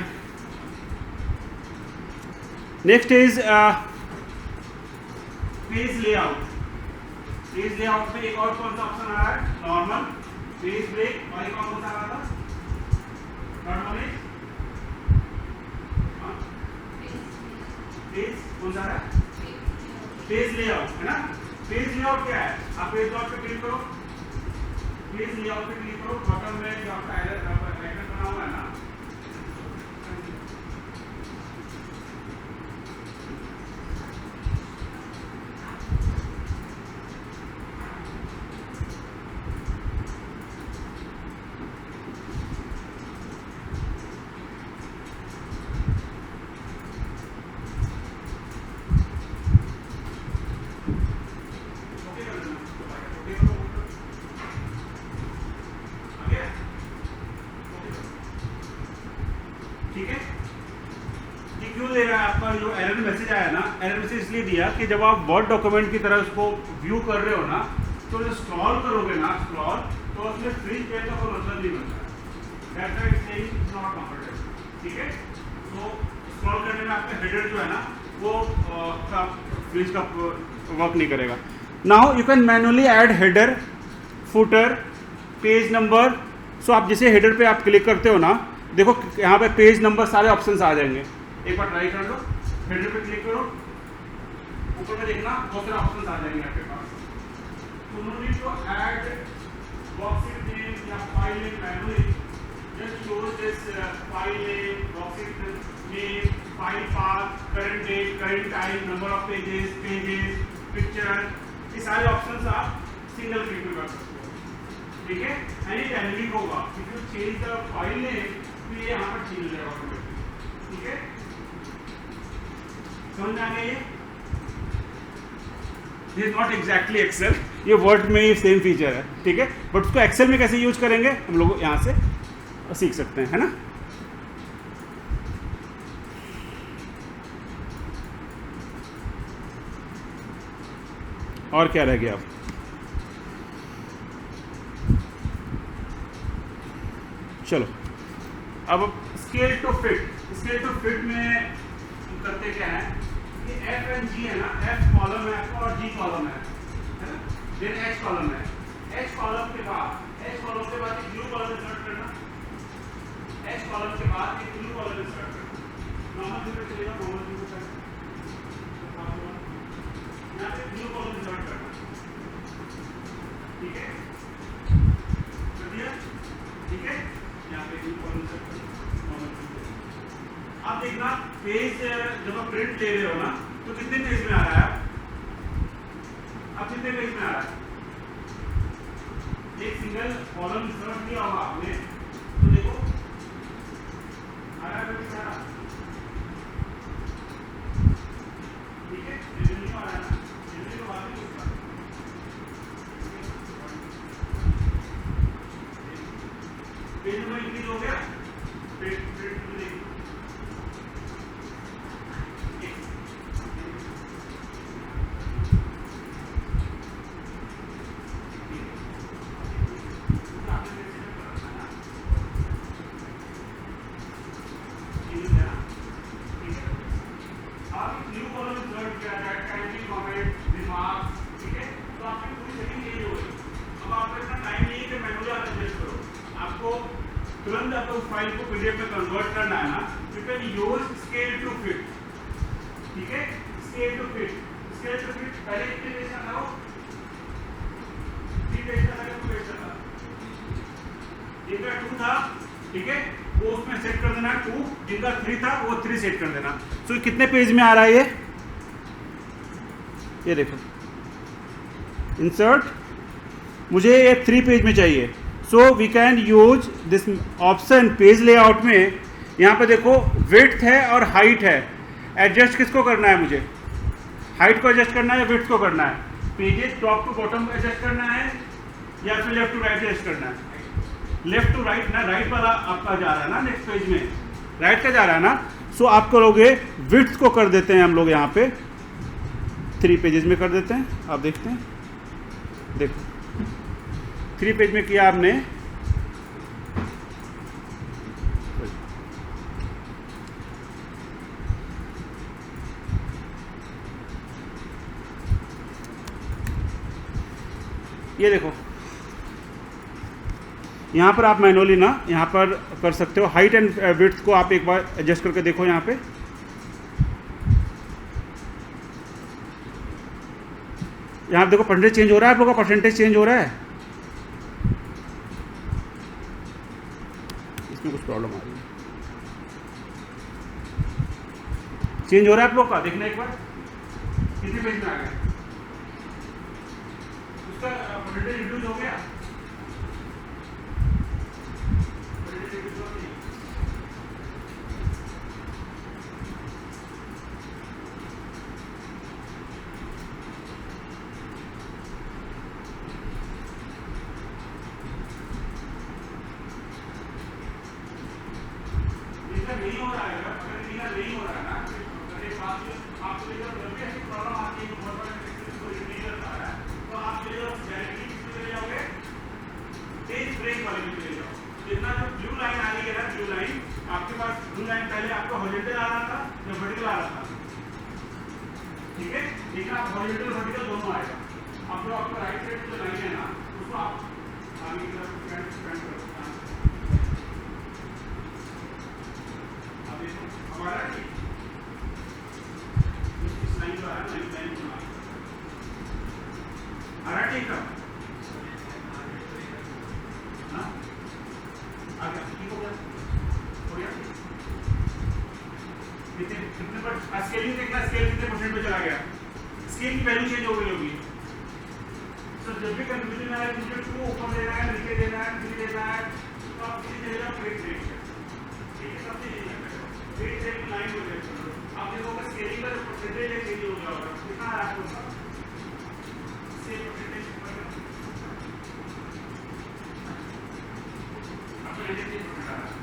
Next is page layout. Page layout में एक और कौन सा ऑप्शन आ रहा है? नॉर्मल, पेज ब्रेक, और एक और कौन सा आ रहा था? नॉर्मल पेज कौन सा है? पेज लेआउट, है ना। पेज लेआउट क्या है? आप पेज लेआउट पे क्लिक करो, पेज लेआउट पे क्लिक करो, बॉटम में जो आपका आइकन बना हुआ है ना, ठीक है। ये क्यों दे रहा है? आपका जो एरर मैसेज आया ना, एरर मैसेज इसलिए दिया कि जब आप वर्ड डॉक्यूमेंट की तरह उसको व्यू कर रहे हो ना, तो जो स्क्रॉल करोगे ना, स्क्रॉल, तो उसमें फ्रीज पेज का कोई मतलब नहीं बनता है। That's why it's saying it's not comfortable, ठीक है। तो स्क्रॉल करने में आपका हेडर जो है ना, वो फ्रीज का वर्क नहीं करेगा। Now you can manually add header, footer, page number. So आप जैसे हेडर पे आप क्लिक करते हो ना, देखो यहाँ पे पेज नंबर सारे ऑप्शंस आ जाएंगे। एक बार ट्राई कर लो, हेडर पे क्लिक करो, ऊपर में देखना बहुत सारे ऑप्शंस आ जाएंगे आपके पास। तो no need to add box name या file name manually, just use this file name, box name, file path, current date, current time, number of pages, picture, ये सारे ऑप्शंस आप सिंगल क्लिक में कर सकते हो, ठीक है। एंड ये डायनेमिक होगा, if you change the file name तो ये यहाँ पर चेंज हो जाएगा ऑटोमेटिकली, ठीक है। समझ आ गया ये? This is not exactly Excel, ये वर्ड में ही सेम फीचर है, ठीक है। बट उसको एक्सेल में कैसे यूज करेंगे हम लोग यहाँ से सीख सकते हैं, है ना। और क्या रह गया? चलो अब scale to fit. Scale to fit में करते क्या है कि एफ एंड जी है ना, एफ कॉलम है और जी कॉलम है ना, देन एच कॉलम है। एच कॉलम के बाद एक ब्लू कॉलम इंसर्ट करना, एच कॉलम के बाद एक ब्लू कॉलम इंसर्ट करना। नॉर्मल व्यू पे चलेगा, नॉर्मल व्यू पे यहाँ पे ब्लू कॉलम इंसर्ट करना, ठीक है, कर दिया, ठीक है। यहाँ पे ब्लू कॉलम इंसर्ट करना। आप देखना पेज जब आप प्रिंट ले रहे हो ना, तो कितने पेज में आ रहा है? अब कितने पेज में आ रहा है? एक सिंगल कॉलम इंसर्ट किया होगा आपने, तो देखो आ रहा है सारा, ठीक है। नहीं आ रहा है ना, जल्दी तो बात नहीं होगा, पेज नंबर इंक्रीज हो गया, पेज देखो तुरंत आपको फाइल को पीडीएफ में कन्वर्ट करना है ना, you can use scale to fit, ठीक है। Scale to fit, scale to fit पहले कितने पेज का था? 3 पेज का था, 2 पेज का था, जिनका 2 था, ठीक है, वो उसमें सेट कर देना 2, जिनका 3 था वो 3 सेट कर देना। सो कितने पेज में आ रहा है ये देखो इंसर्ट, मुझे ये 3 पेज में चाहिए। So we can use this option page layout में। यहाँ पे देखो विड्थ है और हाइट है, एडजस्ट किसको करना है? मुझे हाइट को एडजस्ट करना है या विड्थ को करना है? Pages top to bottom adjust करना है या फिर लेफ्ट टू राइट एडजस्ट करना है? लेफ्ट टू राइट ना, राइट वाला आपका जा रहा है ना, नेक्स्ट पेज में राइट का जा रहा है ना। सो आप करोगे विड्थ को कर देते हैं हम लोग यहाँ पे 3 पेजेस में कर देते हैं। आप देखते हैं, देखो 3 पेज में किया आपने, ये देखो यहाँ पर आप मैनुअली ना यहाँ पर कर सकते हो। हाइट एंड विड्थ को आप एक बार एडजस्ट करके देखो। यहाँ पे यहाँ देखो परसेंटेज चेंज हो रहा है, आप लोगों का परसेंटेज चेंज हो रहा है, इसमें कुछ प्रॉब्लम आ रही है, चेंज हो रहा है आप लोग का, देखना एक बार कितने पेज में आ गया, उसका परसेंटेज रिड्यूस हो गया। नहीं हो रहा है, अगर नहीं हो रहा है ना, अगर एक बात आपको जब भी ऐसी प्रॉब्लम आती है, बहुत बड़ा को रिलीजर आ रहा है, तो आप डायरेक्टली किस पे चले जाओगे, पेज ब्रेक वाले में चले जाओ। जितना जो ब्लू लाइन आ रही है ना, ब्लू लाइन आपके पास, ब्लू लाइन पहले आपको हॉरिजॉन्टल आ रहा था या वर्टिकल आ रहा था, ठीक है, लेकिन आप हॉरिजॉन्टल वर्टिकल दोनों आएगा। अब जो आपका राइट साइड जो लाइन है ना, उसको आप आगे की तरफ स्पेंड करो। हमारा इस लाइन पर आया, लाइन बना आ रहा, ठीक है, हाँ आ गया, ठीक हो गया, कितने पर स्केलिंग देखना, स्केल कितने परसेंट पे चला गया, स्केल की वैल्यू चेंज हो गई होगी। तो जब भी कंफ्यूजन आए, मुझे को ऊपर देना है, नीचे देना है, नीचे देना है, तो आप किसी जगह ब्रेक ब्रेक ठीक है, सबसे पेज ब्रेक लाइन हो जाएगी। आप देखोगे स्केलिंग का परसेंटेज चेंज हो जाएगा, कितना है आपको से परसेंटेज आपको ऐसे आ रहा है।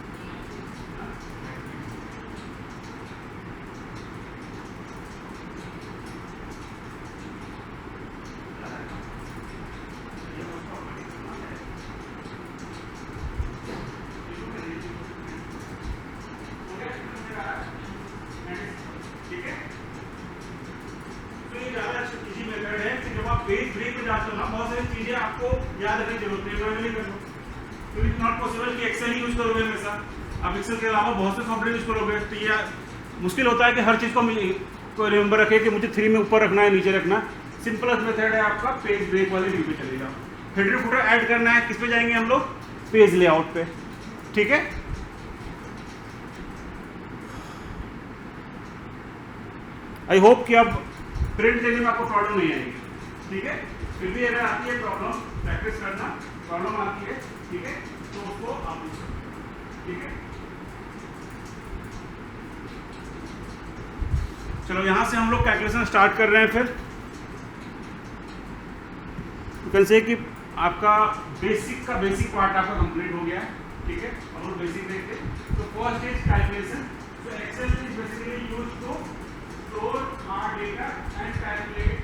पेज ब्रेक पे जाते हो ना, बहुत सारी चीजें आपको याद रखने की जरूरत है, मैनुअली कर लो, क्योंकि इट्स नॉट पॉसिबल कि एक्सेल ही यूज करोगे हमेशा। आप एक्सेल के अलावा बहुत से सॉफ्टवेयर यूज करोगे, तो ये मुश्किल होता है कि हर चीज को रिमेंबर रखे कि मुझे 3 में ऊपर रखना है, नीचे रखना। सिंपलेस्ट मेथड है आपका, पेज ब्रेक वाले व्यू पे चले जाओ। हेडर फुटर ऐड करना है, किस पे जाएंगे हम लोग, पेज लेआउट पे, ठीक है। आई होप कि अब प्रिंट देने में आपको प्रॉब्लम नहीं आएगी, ठीक है। फिर भी अगर आती है प्रॉब्लम, प्रैक्टिस करना, प्रॉब्लम आती है, ठीक है, तो उसको आप यूज करो, ठीक है। चलो यहाँ से हम लोग कैलकुलेशन स्टार्ट कर रहे हैं। फिर यू कैन से कि आपका बेसिक का बेसिक पार्ट आपका कंप्लीट हो गया है, ठीक है। और वो बेसिक देखते हैं, तो फर्स्ट इज कैलकुलेशन। तो Excel is basically used to store our data and calculate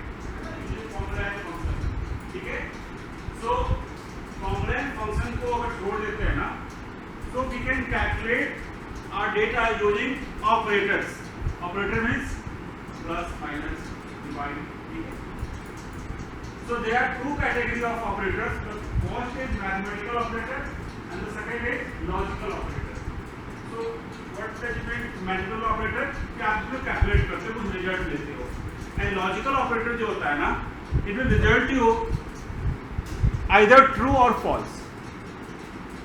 function, ठीक है। सो कॉम्प्लेक्स फंक्शन को अगर छोड़ देते हैं ना, तो we can calculate our data using operators. Operator means plus minus divide, ठीक है। So there are two categories of operators. The first is mathematical operator and the second is logical operator. So what does it mean mathematical operator? कि आप इसमें calculate करते हो, कुछ result लेते हो। एंड लॉजिकल ऑपरेटर जो होता है ना, it will result you either true or false,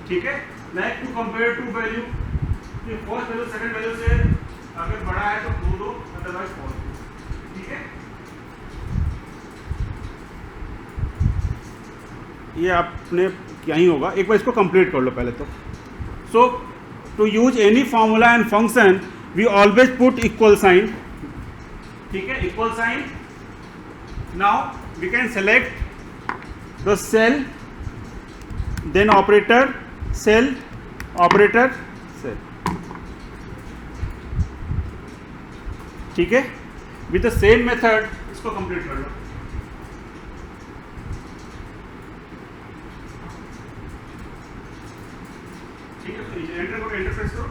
ठीक है। Like to compare two value, कि फर्स्ट वैल्यू सेकंड वैल्यू से अगर बड़ा है तो ट्रू दो, अदरवाइज फॉल्स, ठीक है। ये आपने क्या ही होगा, एक बार इसको कंप्लीट कर लो पहले तो। So to use any formula and function we always put equal sign, ठीक है, equal sign. Now we can select the cell, then operator, cell, operator, cell, ठीक है। विद द सेम मेथड इसको कंप्लीट कर लो। ठीक है, तो एंटर करो, एंटर प्रेस करो।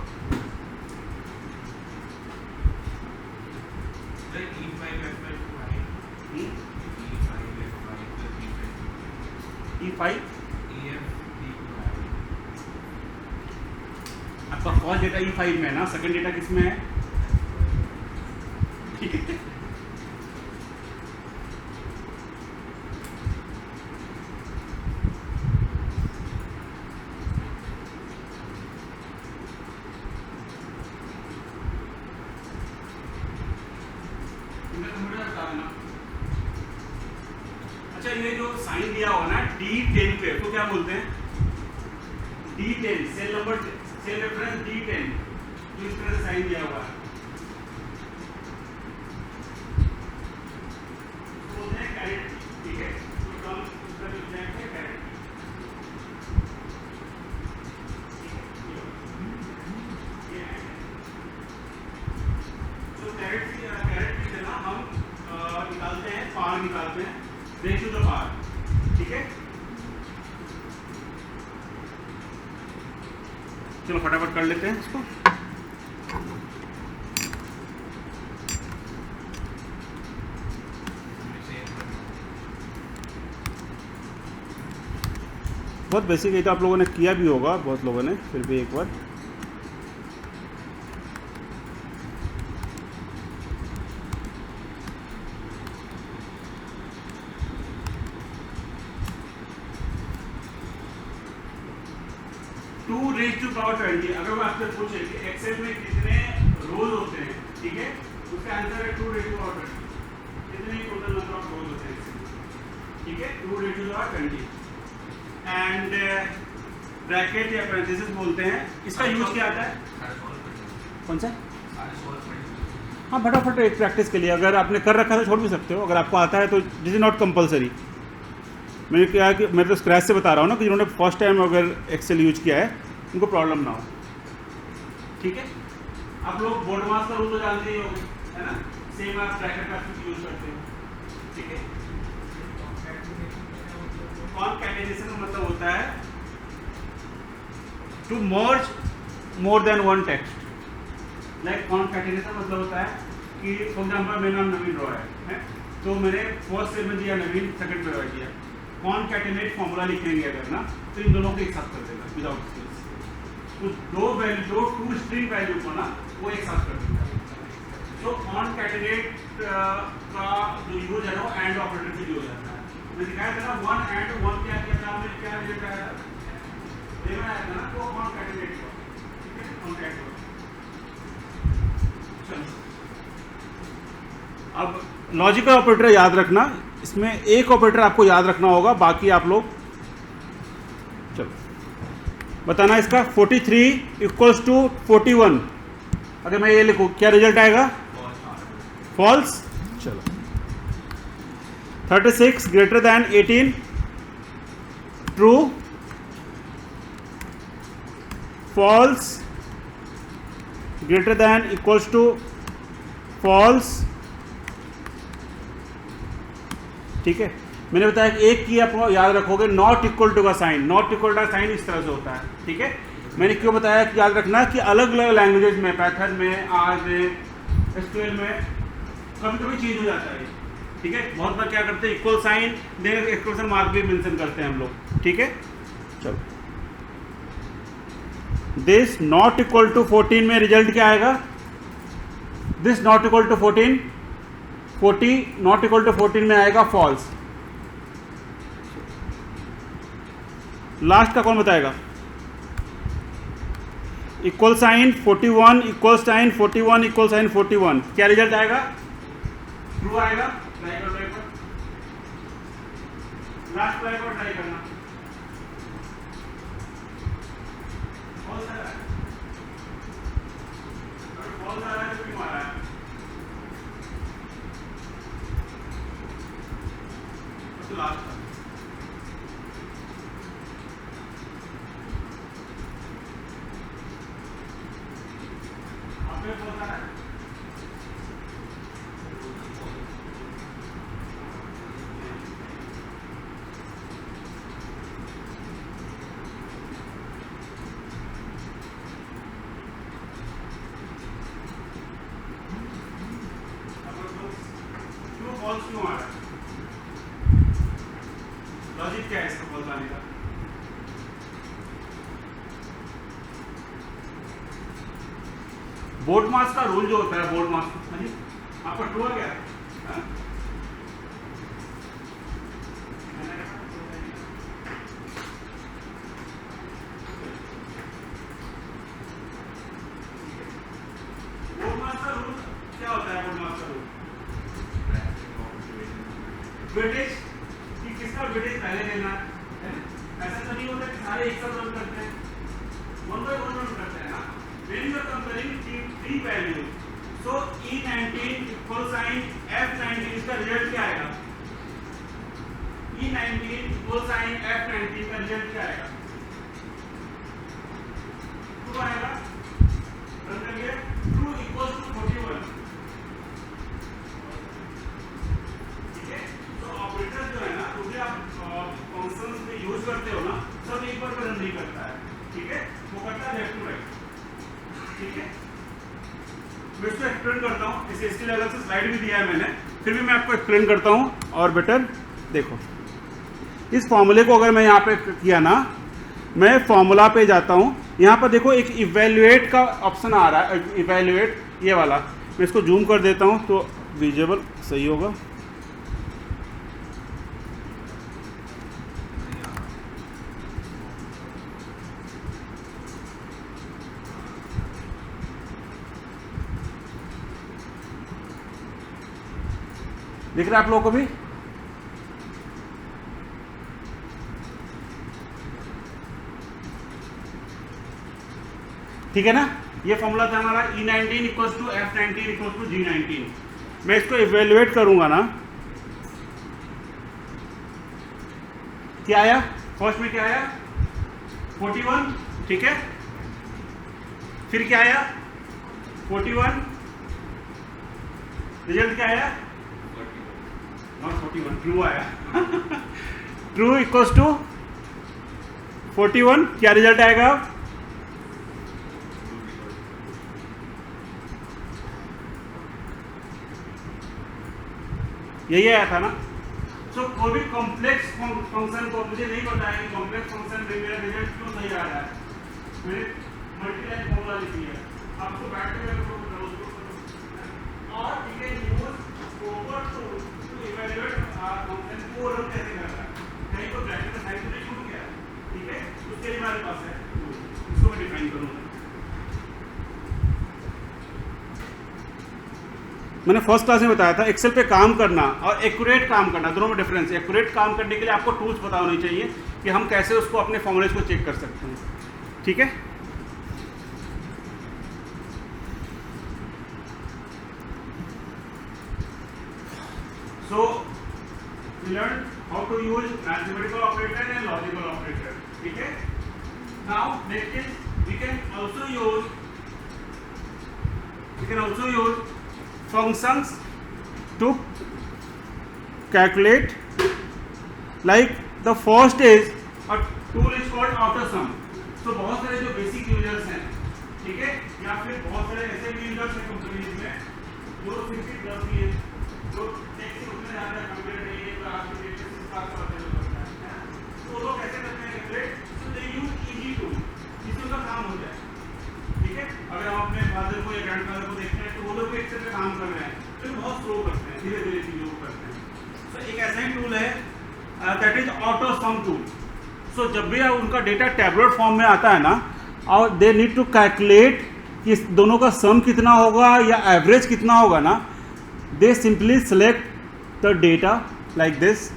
E5 आपका फर्स्ट डेटा E5 में है ना, सेकंड डेटा किस में है? ठीक है, अच्छा ये जो साइन दिया हुआ ना D10 पे तो क्या बोलते हैं? D10 cell number, cell reference D10, तो इस तरह से साइन दिया हुआ है, तो बोलते हैं कैरेट। ठीक है, तो टर्म उसका जो एग्जैक्ट है कैरेट। तो कैरेट से ना हम निकालते हैं, पार निकालते हैं, रेशियो द पार। ठीक है, चलो फटाफट कर लेते हैं इसको। बहुत बेसिक है, तो आप लोगों ने किया भी होगा, बहुत लोगों ने, फिर भी एक बार। पावर 20, अगर वो आपसे पूछे कि एक्सेल में कितने रोज होते हैं, ठीक है, उसका आंसर है 2 रेशियो पावर 20। कितने टोटल नंबर ऑफ रोज होते हैं एक्सेल, ठीक है, 2 रेशियो पावर 20। एंड ब्रैकेट या पैरेंथेसिस बोलते हैं, इसका यूज क्या आता है? कौन सा? हाँ, फटाफट एक प्रैक्टिस के लिए, अगर आपने कर रखा है तो छोड़ भी सकते हो, अगर आपको आता है तो दिस इज नॉट कंपलसरी। मैंने क्या है कि मैं तो स्क्रैच से बता रहा हूँ ना, कि जिन्होंने फर्स्ट टाइम अगर एक्सेल यूज किया है उनको प्रॉब्लम ना हो। ठीक है, आप लोग बोर्ड मास का रूल तो जानते ही होंगे, है ना, सेम आप ब्रैकेट का यूज करते हो। ठीक है, कॉनकैटेनेशन का मतलब होता है to merge more than one text. Like concatenation मतलब होता है कि फॉर एग्जांपल मेरा नाम नवीन रॉय है, तो मैंने फर्स्ट सेल में दिया नवीन, सेकंड में रॉय दिया, कॉनकैटेनेट फॉर्मूला लिखेंगे अगर ना, तो इन दोनों को एक साथ कर देगा विदाउट स्पेस। तो दो वैल्यू, 2 स्ट्रिंग वैल्यू को ना वो एक साथ कर देगा। तो कॉनकैटेनेट का जो यूज है ना, वो एंड ऑपरेटर से यूज होता है। मैं दिखाया था ना, 1 एंड 1 क्या किया था हमने, क्या रिजल्ट आया था, देखना आया था ना, तो कॉनकैटेनेट का। ठीक है, कॉनकैट। चलो अब लॉजिकल ऑपरेटर याद रखना, इसमें एक ऑपरेटर आपको याद रखना होगा, बाकी आप लोग चलो बताना। इसका 43 इक्वल्स टू 41, अगर मैं ये लिखूं क्या रिजल्ट आएगा? फॉल्स। चलो 36 greater than 18 true, false, greater than equals to false. ठीक है, मैंने बताया कि एक की आप याद रखोगे, नॉट इक्वल टू का साइन, नॉट इक्वल टू का साइन इस तरह से होता है। ठीक है, मैंने क्यों बताया कि याद रखना कि अलग अलग लैंग्वेजेस में, पाइथन में, आर में, एसक्यूएल में कभी कभी चेंज हो जाता है। ठीक है, बहुत बार क्या करते हैं, इक्वल साइन देने का एक्सक्लेमेशन मार्क भी मेंशन करते हैं हम लोग। ठीक है, चलो दिस नॉट इक्वल टू 14 में रिजल्ट क्या आएगा? This not equal to 14, 40 not equal to 14 में आएगा फॉल्स। लास्ट का कौन बताएगा? Equal sign 41 equal sign 41 equal sign 41, क्या रिजल्ट आएगा? ट्रू आएगा। ट्राई करो, ट्राई करो, लास्ट ट्राई करो, ट्राई करना। फॉल्स आ रहा है, फॉल्स आ रहा है तो क्यों आ रहा है? तो लास्ट आपने फॉल्स आ रहा है, बोर्ड मास का रूल जो होता है, बोर्ड मास आपका ट्रू है क्या? हाँ? बोर्ड मास का रूल क्या होता है? बोर्ड मास का रूल वेटेज, कि किसका वेटेज पहले लेना है। ऐसा तो नहीं होता कि सारे एक साथ रन करते हैं, वन बाय वन रन करते हैं ना। When you are comparing three values, so E19 equal sign F19, इसका रिजल्ट क्या आएगा? E19 equal sign F19 का रिजल्ट क्या आएगा? टू आएगा। रन करिए। 2 equals to 41, ठीक है। तो ऑपरेटर जो है ना, तो भी आप फंक्शंस में यूज करते हो ना, सब एक बार में रन नहीं करता है, ठीक है। वो करता है लेफ्ट टू राइट, ठीक है। मैं इसको एक्सप्लेन करता हूँ, इसे इसके लिए अलग से स्लाइड भी दिया है मैंने, फिर भी मैं आपको एक्सप्लेन करता हूँ और बेटर देखो। इस फॉर्मूले को अगर मैं यहाँ पे किया ना, मैं फॉर्मूला पे जाता हूँ, यहाँ पर देखो एक इवेल्युएट का ऑप्शन आ रहा है, इवेल्युएट ये वाला। मैं इसको जूम कर देता हूँ तो विजिबल सही होगा। दिख रहा है आप लोगों को भी? ठीक है ना। ये फॉर्मूला था हमारा E19 equals to F19 equals to G19। मैं इसको इवेल्युएट करूंगा ना, क्या आया? फर्स्ट में क्या आया? 41, ठीक है। फिर क्या आया? 41। रिजल्ट क्या आया? नॉट 41, ट्रू आया। ट्रू इक्वल्स टू 41, क्या रिजल्ट आएगा? यही आया था ना। सो कोई भी कॉम्प्लेक्स फंक्शन को, मुझे नहीं पता है कि कॉम्प्लेक्स फंक्शन में मेरा रिजल्ट क्यों सही आ रहा है। मैंने मल्टीलाइन फॉर्मूला लिखी है, आपको बैठ के और ठीक है use over to evaluate function को रन कैसे करना है। कहीं को ब्रैकेट का साइन तो नहीं छूट गया, ठीक है। उसके लिए हमारे पास है, इसको मैं डिफाइन करूंगा। मैंने फर्स्ट क्लास में बताया था, एक्सेल पे काम करना और एक्यूरेट काम करना, दोनों में डिफरेंस है। एक्यूरेट काम करने के लिए आपको टूल्स पता होने चाहिए कि हम कैसे उसको अपने फॉर्मूलेज को चेक कर सकते हैं, ठीक है। सो we learned how to use mathematical operator and logical operator, ठीक है। Now next is we can also use functions to calculate, like the first is a tool is called AutoSum। तो बहुत सारे जो बेसिक यूजर्स हैं, ठीक है, या फिर बहुत सारे ऐसे भी यूजर्स हैं कंपनीज में जो सिर्फ प्लस भी है, जो टेक्स्ट उतना ज्यादा कंप्यूटर नहीं है, तो आपके डेटा से स्टार्ट करते हैं तो लोग कैसे करते हैं कैलकुलेट। सो दे यूज इजी टूल, जिससे उनका काम हो जाए, ठीक है। अगर हम अपने फादर को या ग्रैंडफादर को देखते हैं तो वो लोग एक्सेल पे काम कर रहे हैं, तो बहुत स्लो करते हैं, धीरे धीरे चीज़ों को करते हैं। तो एक ऐसा ही टूल है दैट इज ऑटोसम टूल। सो जब भी उनका डेटा टैबलेट फॉर्म में आता है ना, और दे नीड टू कैलकुलेट कि दोनों का सम कितना होगा या एवरेज कितना होगा ना, they simply select the data like this,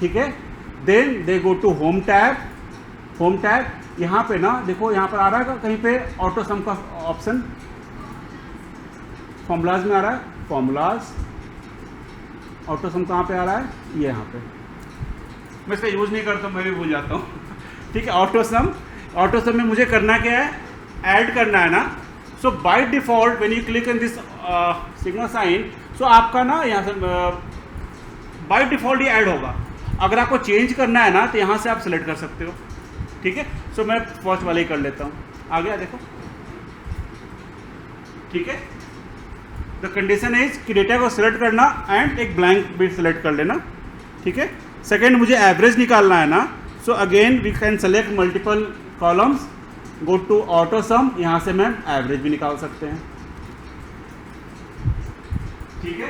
ठीक है। Then they go to home tab. यहाँ पे ना देखो, यहाँ पर आ रहा है कहीं पे ऑटोसम का ऑप्शन, फॉर्मूलाज में आ रहा है, फॉर्मूलाज ऑटोसम कहाँ पे आ रहा है? ये यहाँ पे। मैं इसका यूज़ नहीं करता हूँ, मैं भी भूल जाता हूँ, ठीक है। ऑटोसम में मुझे करना क्या है? ऐड करना है ना। So by default when you click in this sigma sign, so आपका ना यहाँ से बाय डिफॉल्ट ही ऐड होगा। अगर आपको चेंज करना है ना तो यहाँ से आप सेलेक्ट कर सकते हो, ठीक है। सो मैं फर्स्ट वाले ही कर लेता हूँ, आ गया देखो, ठीक है। द कंडीशन इज कि डेटा को सिलेक्ट करना एंड एक ब्लैंक भी सिलेक्ट कर लेना, ठीक है। सेकेंड, मुझे एवरेज निकालना है ना, so again we can select multiple columns, go to autosum, यहाँ से मैं एवरेज भी निकाल सकते हैं, ठीक है,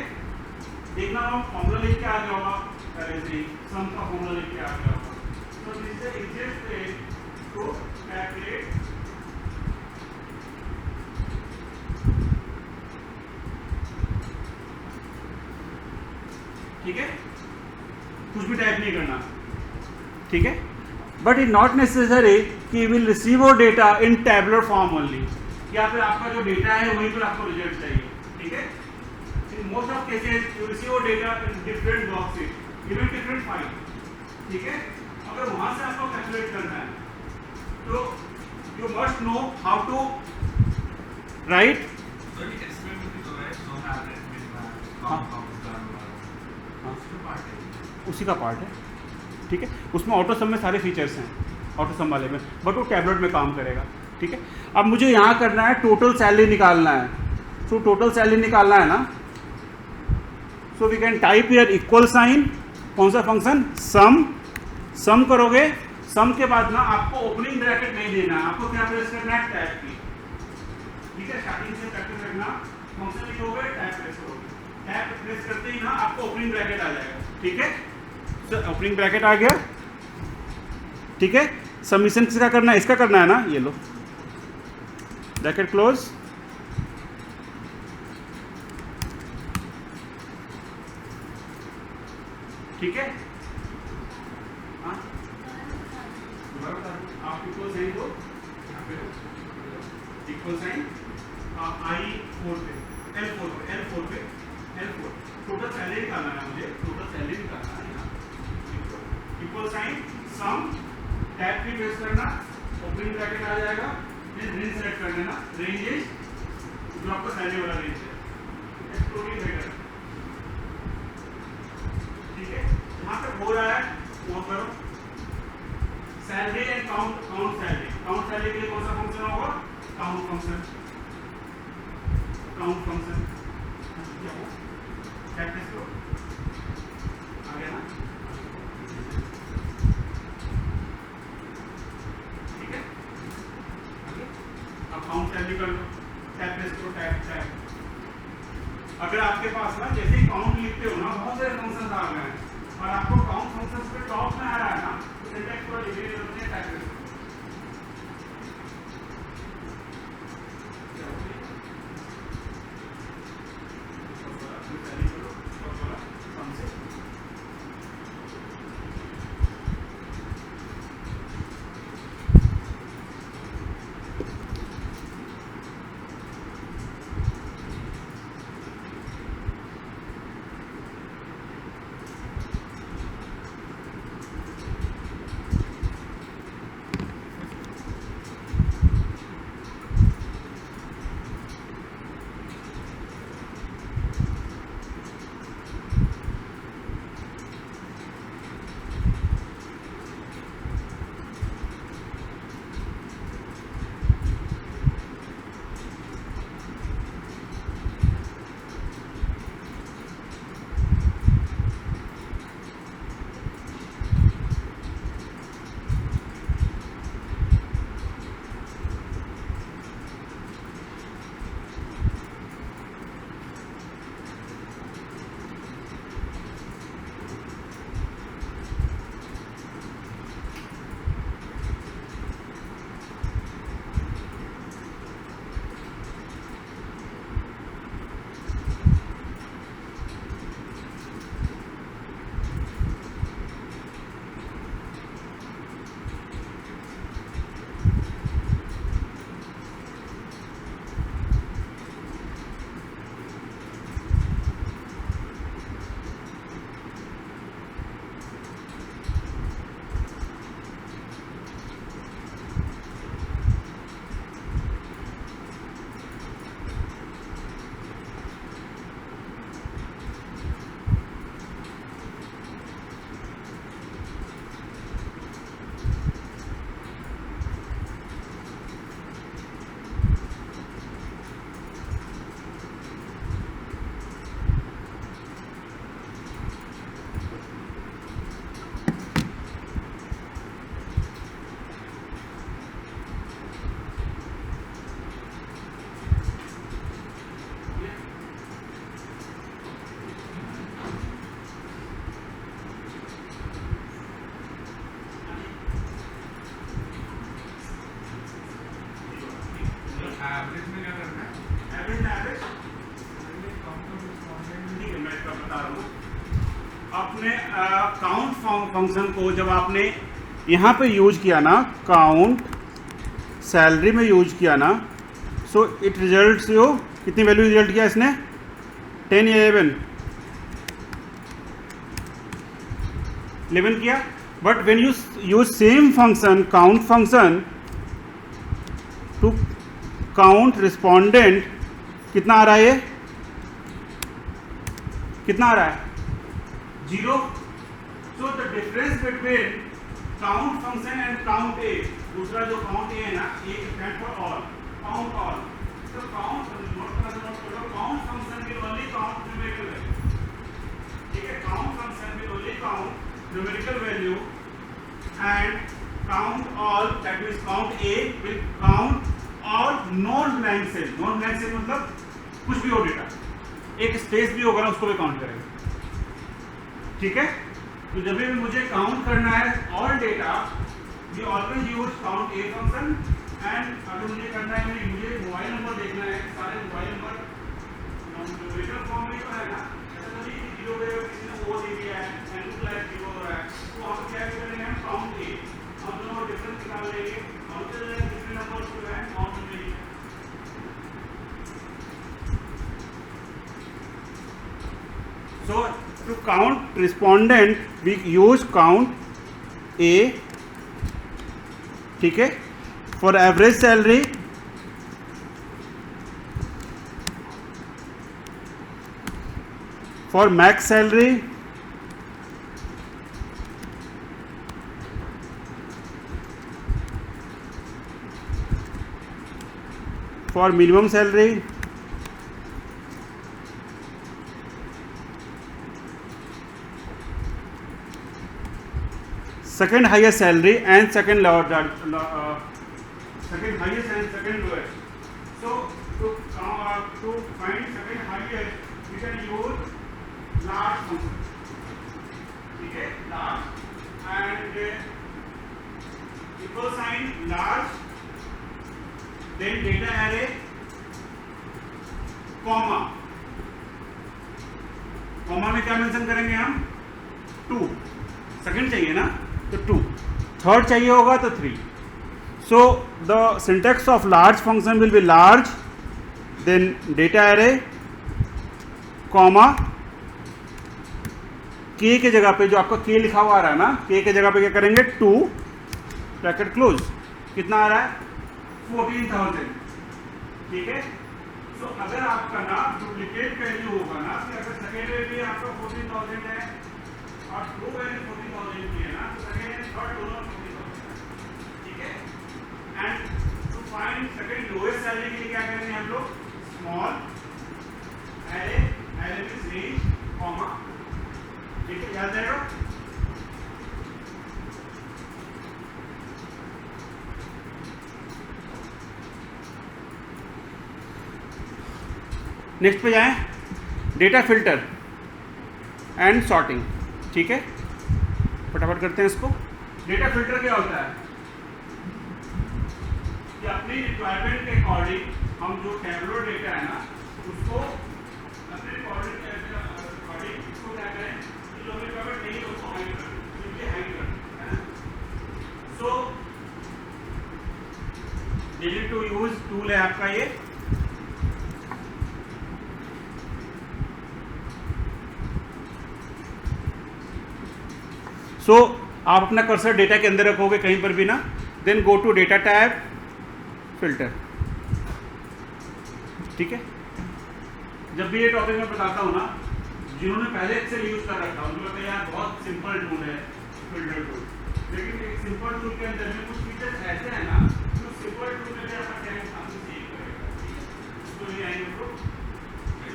देखना हम फॉर्मूला लिख के आ गया होगा पहले से ही, सम का फॉर्मूला लिख के आ गया होगा। तो this is the easiest way to calculate ठीक है, कुछ भी टाइप नहीं करना, ठीक है। बट इट नॉट नेसेसरी कि will receive your data in tabular form only, या फिर आपका जो डेटा है वहीं पर आपको रिजल्ट चाहिए, ठीक है। In most of cases you receive your data in different boxes, even different file, ठीक है। अगर वहां से आपको कैलकुलेट करना है तो you must know how to write. So ये experiment भी तो है, so average mismatch, compound done वाला, उसका part है। उसी का पार्ट है, ठीक है। उसमें ऑटो सम में सारे फीचर्स हैं ऑटो सम वाले में, बट वो टैबलेट में काम करेगा, ठीक है। अब मुझे यहाँ करना है टोटल सैलरी निकालना है, सो टोटल सैलरी निकालना है ना, so we can type here equal sign, कौन सा फंक्शन, सम, सम करोगे, सम के बाद ना आपको ओपनिंग ब्रैकेट नहीं देना है, आपको क्या प्रेस करना है, टैब की, ठीक है। स्टार्टिंग से प्रैक्टिस रखना, फंक्शन लिखोगे टैब प्रेस करोगे, टैब प्रेस करते ही ना आपको ओपनिंग ब्रैकेट आ जाएगा, ठीक है। सो ओपनिंग ब्रैकेट आ गया, ठीक है। सबमिशन किसका करना है, इसका करना है ना, ये लो ब्रैकेट क्लोज, ठीक है। हाँ दोबारा बता दूं, आप इक्वल साइन दो, यहाँ पे इक्वल साइन I4 पे, L4 पे, L4 पे, L4 टोटल सैलरी निकालना है मुझे, टोटल सैलरी निकालना है यहाँ, इक्वल साइन सम, टैब की प्रेस करना, ओपनिंग ब्रैकेट आ जाएगा, फिर रेंज सेलेक्ट कर देना, रेंज इज जो आपका सैलरी वाला रेंज है, एक्सक्लूडिंग हेडर, ठीक है। जहाँ तक हो रहा है वहाँ करो, salary and count, count salary, count salary के लिए कौन सा फंक्शन होगा, काउंट फंक्शन, काउंट फंक्शन क्या हो, प्रैक्टिस करो, आ गया ना, ठीक है। आगे अब काउंट सैलरी कर लो, टैब प्रेस करो, टैब टैब। अगर आपके पास ना जैसे ही काउंट लिखते हो ना बहुत सारे फंक्शन आ गए हैं और आपको काउंट फंक्शन पे टॉप में आ रहा है ना, तो सिंटैक्स पूरा लिखने की जरूरत है, टैब प्रेस करो। इसमें क्या करना है? एवरेज ना एवरेज, काउंट ऑफ रिस्पॉन्डेंट ठीक है मैं इसका बता रहा हूँ। अपने काउंट फंक्शन को जब आपने यहाँ पे यूज किया ना, काउंट सैलरी में यूज किया ना, सो इट रिजल्ट यो कितनी वैल्यू रिजल्ट किया इसने, 10 या 11 किया। But when you use same function count function to count respondent, कितना आ रहा है, ये कितना आ रहा है, 0। So the difference between count function and count A, दूसरा जो काउंट ए है ना, A stand for all, count all. तो count count function will only count numerical value, ठीक है, count function will only count numerical value and count all, that means count A will count all non blank cell, non blank cell मतलब कुछ भी हो data, एक space भी होगा ना उसको भी काउंट करेगा, ठीक है। तो जब भी मुझे काउंट करना है all data, we always use count A function. And अगर मुझे करना है, मुझे मोबाइल नंबर देखना है, सारे मोबाइल नंबर न्यूमेरिकल फॉर्म में तो है ना, ऐसा तो नहीं जीरो पे किसी ने वो दे दिया है एंड टू लाइक जीरो हो रहा है, तो हम क्या करेंगे, हम काउंट ए, हम दोनों डिफरेंस निकाल लेंगे, काउंट से डिफरेंट नंबर को है काउंट में लेंगे। So to count respondent we use count A, ठीक है। For average salary for max salary, for minimum salary, second highest salary and second highest and second lowest. So to find second highest we can use large function, ठीक है, large and equal sign large, then data array comma, comma में क्या mention करेंगे हम, 2, second चाहिए ना तो 2, third चाहिए होगा तो 3। So the syntax of large function will be large, then data array comma, K के जगह पे जो आपका के लिखा हुआ आ रहा है ना, के के जगह पे क्या करेंगे 2 ब्रैकेट क्लोज, कितना आ रहा है 14,000, ठीक है। सो अगर आपका ना डुप्लीकेट वैल्यू होगा ना, अगर सेकेंड वैल्यू आपका 14,000 है और ट्रू वैल्यू 14,000 की है ना, तो सेकेंड एंड थर्ड दोनों 14,000, ठीक है। And to find second lowest salary के लिए क्या करेंगे हम लोग, small array, array means range comma, ठीक है, याद रहेगा। नेक्स्ट पे जाएं, डेटा फिल्टर एंड सॉर्टिंग, ठीक है, फटाफट करते हैं इसको। डेटा फिल्टर क्या होता है कि अपनी रिक्वायरमेंट के अकॉर्डिंग हम जो टेबलर डेटा है ना, उसको अपने रिक्वायरमेंट के अकॉर्डिंग इसको क्या करें, जो हमें रिक्वायरमेंट नहीं है उसको हाइड कर, सिंपली हाइड कर, है ना। So easy to use tool है आपका ये, सो आप अपना कर्सर डेटा के अंदर रखोगे कहीं पर भी ना, then go to data tab filter, ठीक है। जब भी ये टॉपिक मैं बताता हूँ ना, जिन्होंने पहले एक्सेल यूज कर रखा है उनको लगता है यार बहुत सिंपल टूल है फिल्टर टूल, लेकिन एक सिंपल टूल के अंदर में कुछ फीचर्स ऐसे हैं ना जो सिंपल टूल में आपका टाइम आपसे सेव करेगा, तो ये आएंगे तो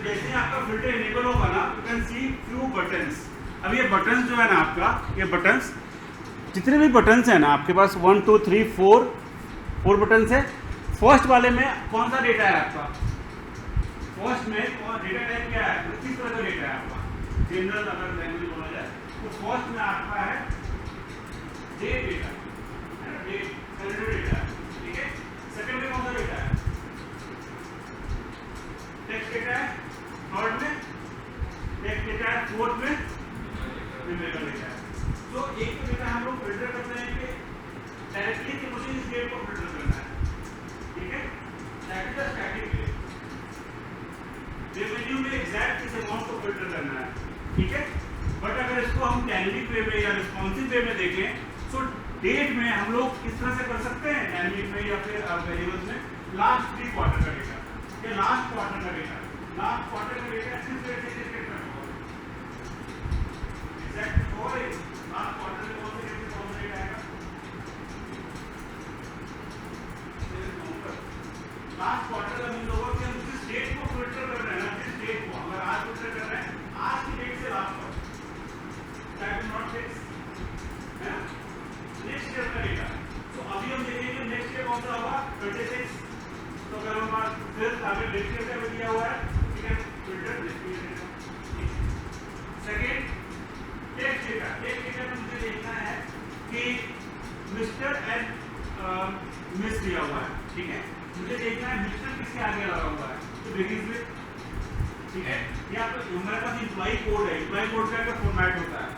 जैसे आपका फिल्टर इनेबल होगा ना, you can see few buttons. अब ये बटन्स जो है ना आपका, ये बटन्स जितने भी बटन्स हैं ना आपके पास 1 2 3 4 बटन्स है। फर्स्ट वाले में कौन सा डेटा है आपका, फर्स्ट में डेटा टाइप क्या है, किस तरह का डेटा है आपका, जनरल अगर लैंग्वेज बोला जाए तो फर्स्ट में आपका है डे डेटा, है ना, डे कैलेंडर डेटा है, ठीक है। सेकंड में कौन सा डेटा है, डेटा है थर्ड में, टेक्स्ट डेटा है फोर्थ में, न्यूमेरिकल डेटा है। तो एक तो डेटा हम लोग फिल्टर करते हैं कि डायरेक्टली कि मुझे इस डेट को फिल्टर करना है, ठीक है, that is the static way. Revenue में एग्जैक्ट इस अमाउंट को फिल्टर करना है, ठीक है। बट अगर इसको हम डायनेमिक वे में या रिस्पॉन्सिव वे में देखें तो डेट में हम लोग किस तरह से कर सकते हैं, डायनेमिक में या फिर वेरिएबल्स में, लास्ट 3 क्वार्टर का डेटा या लास्ट क्वार्टर का डेटा, लास्ट क्वार्टर का डेटा किस तरह से चेक करना होगा, एग्जैक्ट हो रही लास्ट क्वार्टर में कौन से डेटा आएगा, लास्ट क्वार्टर का मीन होगा कि हम जिस डेट को फिल्टर कर रहे हैं ना, जिस डेट को अगर आज फिल्टर कर रहे हैं, आज की डेट से last quarter, that is not fix, है ना। नेक्स्ट ईयर का डेटा, तो अभी हम देखेंगे नेक्स्ट ईयर कौन सा होगा 26, तो अगर हमारा फिर आगे नेक्स्ट ईयर का दिया हुआ है, ठीक है, filter next year data. Second text data, text data में मुझे देखना है कि मिस्टर एंड मिस दिया हुआ है, ठीक है, मुझे देखना है मिस्टर किसके आगे लगा हुआ है, तो बिगिंस विद, ठीक है, या तो हमारे पास एम्प्लॉय कोड है, एम्प्लॉय कोड का क्या फॉर्मेट होता है,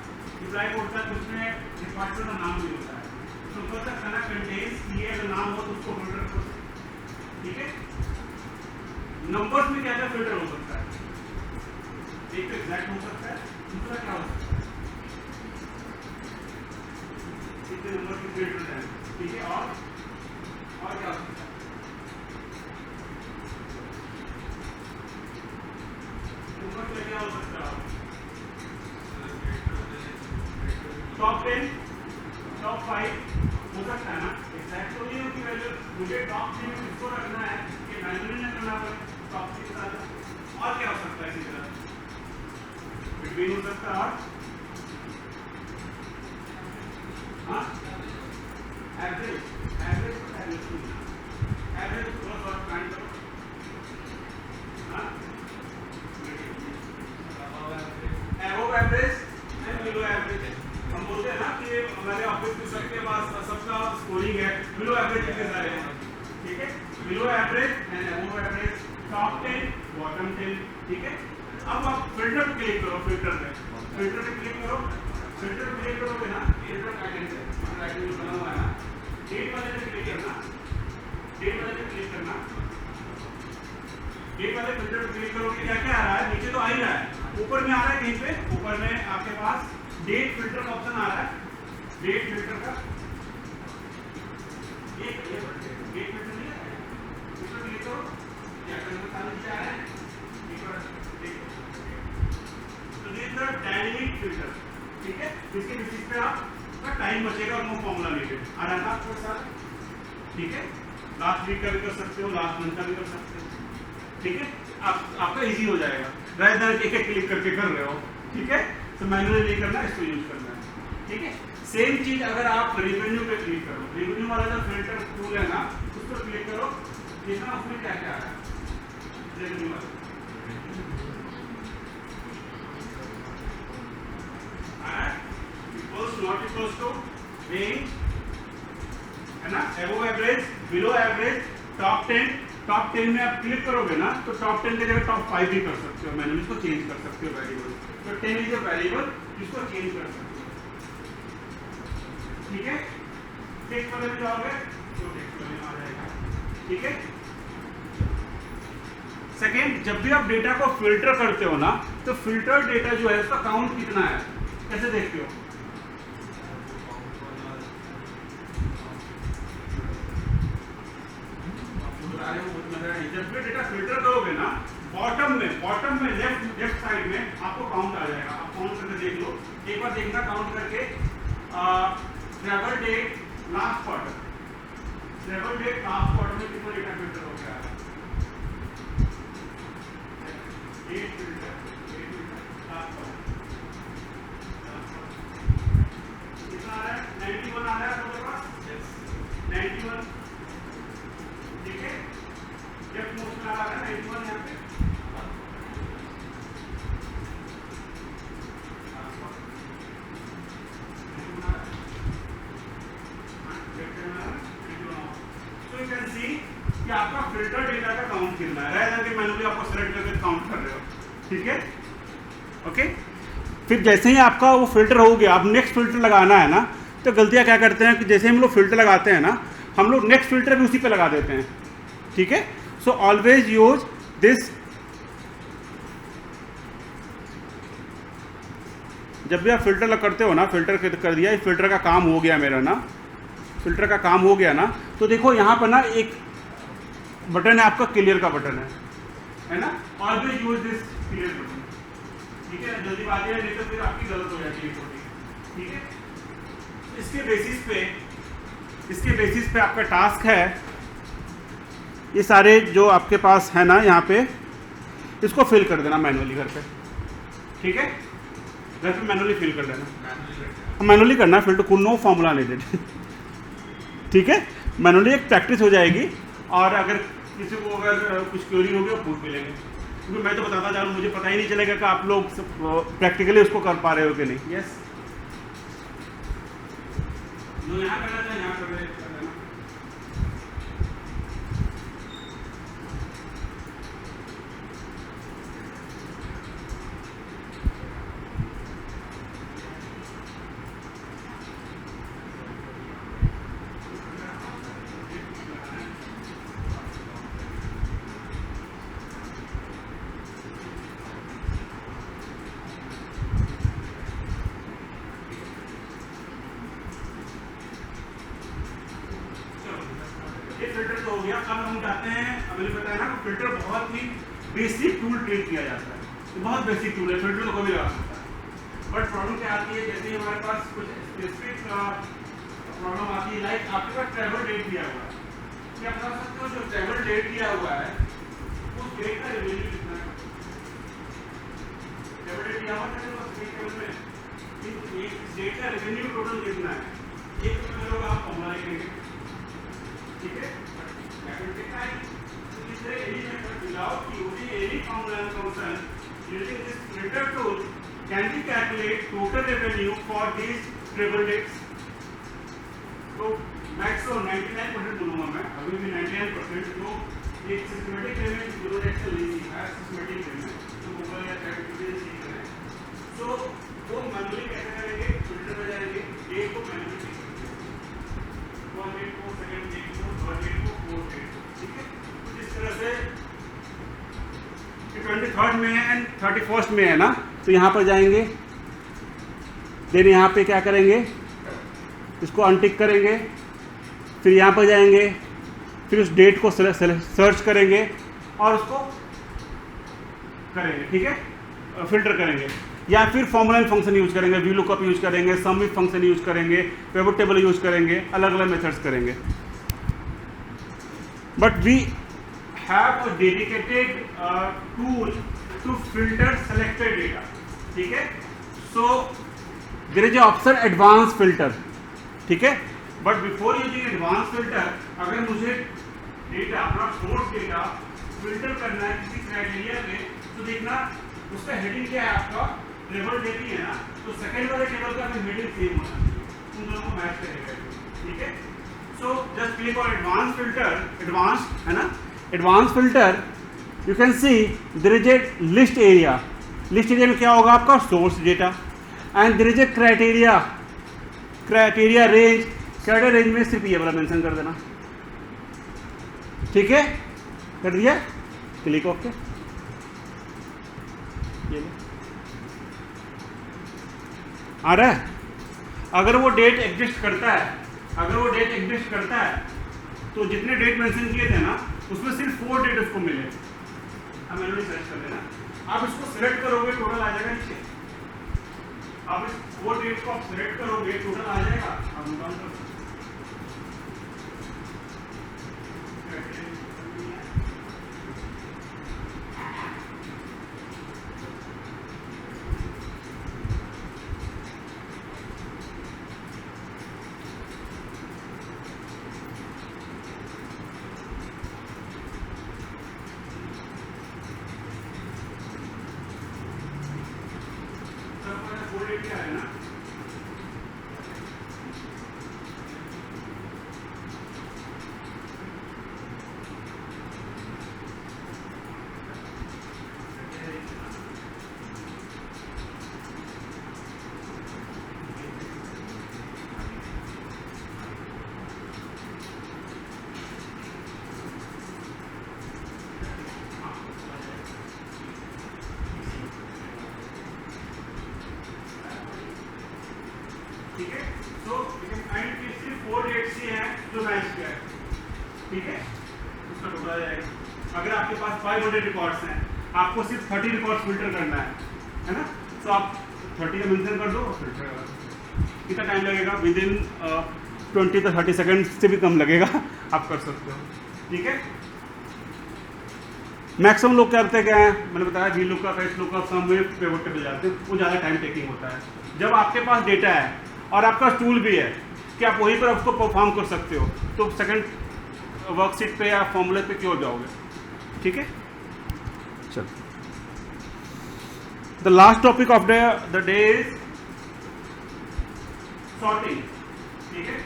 एम्प्लॉय कोड का उसमें डिपार्टमेंट का नाम भी होता है, तो पता खाना कंटेन्स ये अगर नाम हो तो उसको फिल्टर कर सकते हैं, ठीक है। नंबर्स में क्या क्या फिल्टर हो सकता है, एक तो एग्जैक्ट हो सकता है, दूसरा क्या हो सकता है, कितने नंबर के फिल्टर हैं, ठीक है, और क्या हो सकता है, क्या हो सकता है, टॉप 10 टॉप 5 हो सकता है ना, एग्जैक्ट तो नहीं होती वैल्यू, मुझे टॉप 3 में किसको रखना है कि वैल्यू नहीं करना पड़े टॉप 3 के साथ, और क्या हो सकता है इसी तरह बिटवीन हो सकता है, और हाँ एवरेज थोड़ा सा फाइंड करो, हाँ above average and below average, हम बोलते हैं ना कि हमारे ऑफिस में सबके पास सबका स्कोरिंग है, बिलो एवरेज कितने सारे हैं, ठीक है, below average and above average, top 10 bottom 10, ठीक है। अब आप फिल्टर पे क्लिक करो, फिल्टर पे क्लिक करो, फिल्टर पे क्लिक करोगे ना, फिल्टर आइटम बना हुआ है ना, डेट वाले पे क्लिक करना, डेट वाले पे क्लिक करना, डेट वाले फिल्टर पे क्लिक करोगे क्या क्या आ रहा है, नीचे तो आ ही रहा है, ऊपर में आ रहा है, कहीं पे ऊपर में आपके पास डेट फिल्टर का ऑप्शन आ रहा है, डेट फिल्टर का डेट फिल्टर नहीं है, इस पर क्लिक करो, क्या करना सारे नीचे आ रहा है, एक बार देखो, तो this is the dynamic filter, ठीक है, इसके बेसिस पे आपका टाइम बचेगा और नो फॉर्मूला नीडेड, आ रहा था आपके साथ, ठीक है, लास्ट वीक का भी कर सकते हो, लास्ट मंथ का भी कर सकते हो, ठीक है, आपका इजी हो जाएगा, रादर एक एक क्लिक करके कर रहे हो, ठीक है, तो मैनुअली नहीं करना, इसको यूज करना है, ठीक है। सेम चीज अगर आप रेवेन्यू पे क्लिक करो, रेवेन्यू वाला जो फिल्टर टूल है ना, उस पर क्लिक करो, देखना उसमें क्या क्या आ रहा है, रेवेन्यू वाला equals not equals to range, है ना, above average, below average, top 10 में आप क्लिक करोगे ना, तो टॉप 10 की जगह टॉप 5 भी कर सकते हो, मैंने इसको चेंज कर सकते हो वेरिएबल, तो 10 इज अ वेरिएबल जिसको चेंज कर सकते हो, ठीक है। टेक्स्ट वाले में जाओगे तो टेक्स्ट वाले में आ जाएगा, ठीक है। सेकेंड, जब भी आप डेटा को फिल्टर करते हो ना, तो फिल्टर डेटा जो है उसका काउंट कितना है, कैसे देखते हो, जब भी डेटा फिल्टर करोगे ना, बॉटम में लेफ्ट साइड में आपको काउंट आ जाएगा, आप काउंट करके देख लो, एक बार देखना काउंट करके, travel date last quarter, travel date last quarter में कितना डेटा फिल्टर हो गया है, डेट फिल्टर लास्ट क्वार्टर कितना आ रहा है, 91 आ रहा है आपके पास, 91, ठीक है, जब मोशन आ रहा है 91 यहाँ पे, so you can see कि आपका फिल्टर है, rather than कि मैनुअली आपको सेलेक्ट करके काउंट कर रहे हो, ठीक है। ओके, फिर जैसे ही आपका वो फिल्टर हो गया, अब नेक्स्ट फिल्टर लगाना है ना, तो गलतियाँ क्या करते हैं कि जैसे हम लोग फिल्टर लगाते हैं ना, हम लोग नेक्स्ट फिल्टर भी उसी पे लगा देते हैं, ठीक है। सो ऑलवेज यूज दिस, जब भी आप फिल्टर करते हो ना, फिल्टर कर दिया, इस फिल्टर का काम हो गया मेरा ना, फिल्टर का काम हो गया ना, तो देखो यहाँ पर ना एक बटन है आपका, क्लियर का बटन है ना। Always use this clear button, ठीक है। जल्दी बात है, नहीं तो फिर आपकी गलत हो जाती है छोटी, ठीक है। इसके बेसिस पे आपका टास्क है, ये सारे जो आपके पास है ना यहाँ पे, इसको फिल कर देना मैनुअली घर पे, ठीक है। घर पे मैनुअली फिल कर देना, मैनुअली करना, फिल्टर को नो फॉर्मूला नीडेड, ठीक है। मैनुअली एक प्रैक्टिस हो जाएगी, और अगर किसी को अगर कुछ क्वेरी होगी वो पूछ भी लेंगे, क्योंकि मैं तो बताता जा रहा हूँ, मुझे पता ही नहीं चलेगा कि आप लोग प्रैक्टिकली उसको कर पा रहे हो कि नहीं। यस, जो यहाँ करना था यहाँ कर देना। ये फिल्टर तो हो गया। अब हम जाते हैं, अब मुझे पता है ना, फिल्टर बहुत ही बेसिक टूल ट्रीट किया जाता है, तो बहुत बेसिक टूल है, फिल्टर तो कोई भी लगा सकता है। बट प्रॉब्लम क्या आती है, जैसे हमारे पास कुछ स्पेसिफिक प्रॉब्लम आती है, लाइक आपके पास ट्रैवल डेट दिया हुआ है, क्या आप बता सकते हो जो ट्रैवल डेट दिया हुआ है उस डेट का रेवेन्यू कितना है? ट्रैवल डेट दिया हुआ है में एक डेट का रेवेन्यू टोटल कितना है, एक तो आप फॉर्मूला लिखेंगे, ठीक है। Without using any formula function, using this filter tool, can we calculate total revenue for these travel dates? तो मैक्सिमम 99% बोलूँगा मैं, अभी भी 99%, जो एक सिस्टमेटिक पेमेंट जो एक्चुअली है सिस्टमेटिक पेमेंट, तो गूगल या चैट से सीख रहे हैं, तो वो मैनुअली कैसे करेंगे, फिल्टर में जाएंगे, डेट को मैनुअली सीख सकते हैं, 1 डेट को, सेकंड डेट को, थर्ड डेट को, फोर्थ डेट को, ठीक है। तो इस तरह से 23rd में है एंड 31st में है ना, तो यहाँ पर जाएंगे, देन यहाँ पे क्या करेंगे, इसको अनटिक करेंगे, फिर यहाँ पर जाएंगे, फिर उस डेट को सर्च करेंगे और उसको करेंगे, ठीक है, फिल्टर करेंगे, या फिर फॉर्मूला फंक्शन यूज करेंगे, वी लुकअप यूज करेंगे, सम इफ फंक्शन यूज करेंगे, पिवट टेबल यूज करेंगे, अलग अलग मेथड्स करेंगे। But we have a dedicated tool to filter selected data, ठीक है। So there is a option advanced filter, ठीक है। But before using advanced filter, अगर मुझे डेटा अपना सोर्स डेटा फिल्टर करना है किसी क्राइटेरिया में, तो देखना उसका हेडिंग क्या है, आपका ट्रेवल डेट ही है ना, तो सेकंड वाले टेबल का भी हेडिंग सेम होना चाहिए, उन दोनों को मैच करेगा, ठीक है। So just click on advanced filter, advanced है ना, advanced filter, you can see there is a list area, list area में क्या होगा आपका source data, and there is a criteria range, criteria range में सिर्फ ये वाला मेंशन कर देना, ठीक है, कर दिया, क्लिक ओके, ये आ रहा है। अगर वो डेट एग्जिस्ट करता है, तो जितने डेट मेंशन किए थे ना, उसमें सिर्फ 4 डेट उसको मिले। अब मैंने सर्च कर देना, आप इसको सिलेक्ट करोगे टोटल आ जाएगा नीचे, आप इस 4 डेट को आप सिलेक्ट करोगे टोटल आ जाएगा। अब हम काउंट कर क्या है ना, आपके पास 500 रिकॉर्ड्स हैं, आपको सिर्फ 30 रिकॉर्ड्स फिल्टर करना है ना। तो आप 30 का मेंशन कर दो और फिल्टर कर दो। कितना टाइम लगेगा? विद इन 20 to 30 सेकेंड से भी कम लगेगा, आप कर सकते हो। ठीक है, मैक्सिमम लोग क्या करते हैं, क्या है मैंने बताया, वी लुकअप एच लुकअप सम में पिवट टेबल जाते हैं, वो ज़्यादा टाइम टेकिंग होता है। जब आपके पास डेटा है और आपका टूल भी है कि आप वहीं पर उसको परफॉर्म कर सकते हो, तो सेकंड वर्कशीट पे या फॉर्मूले पे क्यों जाओगे? ठीक है, चलो the last topic of the day is sorting. ठीक है,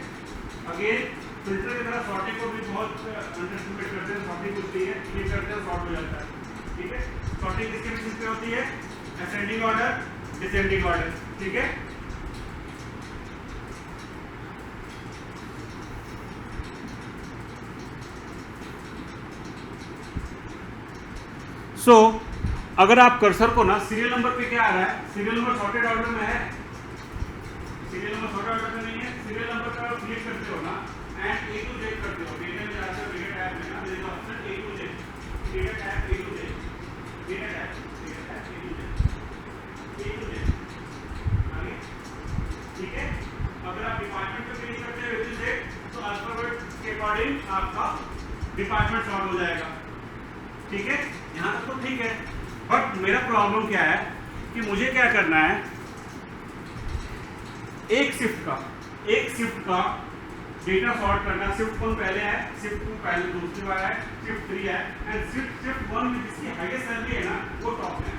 अगेन फिल्टर की तरह सॉर्टिंग को भी बहुत अंडरएस्टिमेट करते हैं। सॉर्टिंग कुछ नहीं है, ये करते हैं सॉर्ट हो जाता है। ठीक है, सॉर्टिंग किसके बेसिस पे होती है? Ascending order, descending order. ठीक है, सो अगर आप कर्सर को ना सीरियल नंबर पे क्या आ रहा है, सीरियल नंबर सॉर्टेड ऑर्डर में है, सीरियल नंबर सॉर्टेड ऑर्डर में नहीं है, सीरियल नंबर पर आप क्लिक करते हो ना एंड ए टू जेड करते हो, डेटा में जाकर डेटा टैब में ना देगा option A to Z, data tab A to Z, data tab A to Z आगे। ठीक है, अगर आप डिपार्टमेंट पे क्लिक करते हो ए टू जेड तो अल्फाबेट के अकॉर्डिंग आपका डिपार्टमेंट सॉर्ट हो जाएगा। ठीक है, यहाँ तक तो ठीक है, बट मेरा प्रॉब्लम क्या है कि मुझे क्या करना है, एक शिफ्ट का डेटा सॉर्ट करना। शिफ्ट 1 पहले है, शिफ्ट 2 पहले दूसरी बार है, शिफ्ट 3 है एंड शिफ्ट 1 में जिसकी हाईएस्ट सैलरी है ना वो टॉप में है,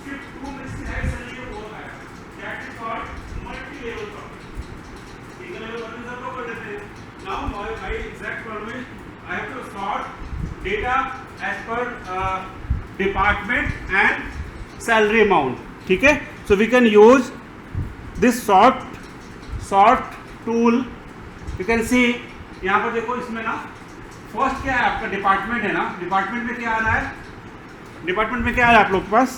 शिफ्ट 2 में जिसकी हाईएस्ट सैलरी है वो आएगा। That is called multi level sorting. Single level sorting सब लोग कर देते हैं। Now my exact problem is I have to sort data as per department and salary amount. ठीक है, so we can use this sort tool. You can see यहाँ पर देखो, इसमें ना फर्स्ट क्या है आपका डिपार्टमेंट है ना, डिपार्टमेंट में क्या आ रहा है, डिपार्टमेंट में क्या आ रहा है आप लोग के पास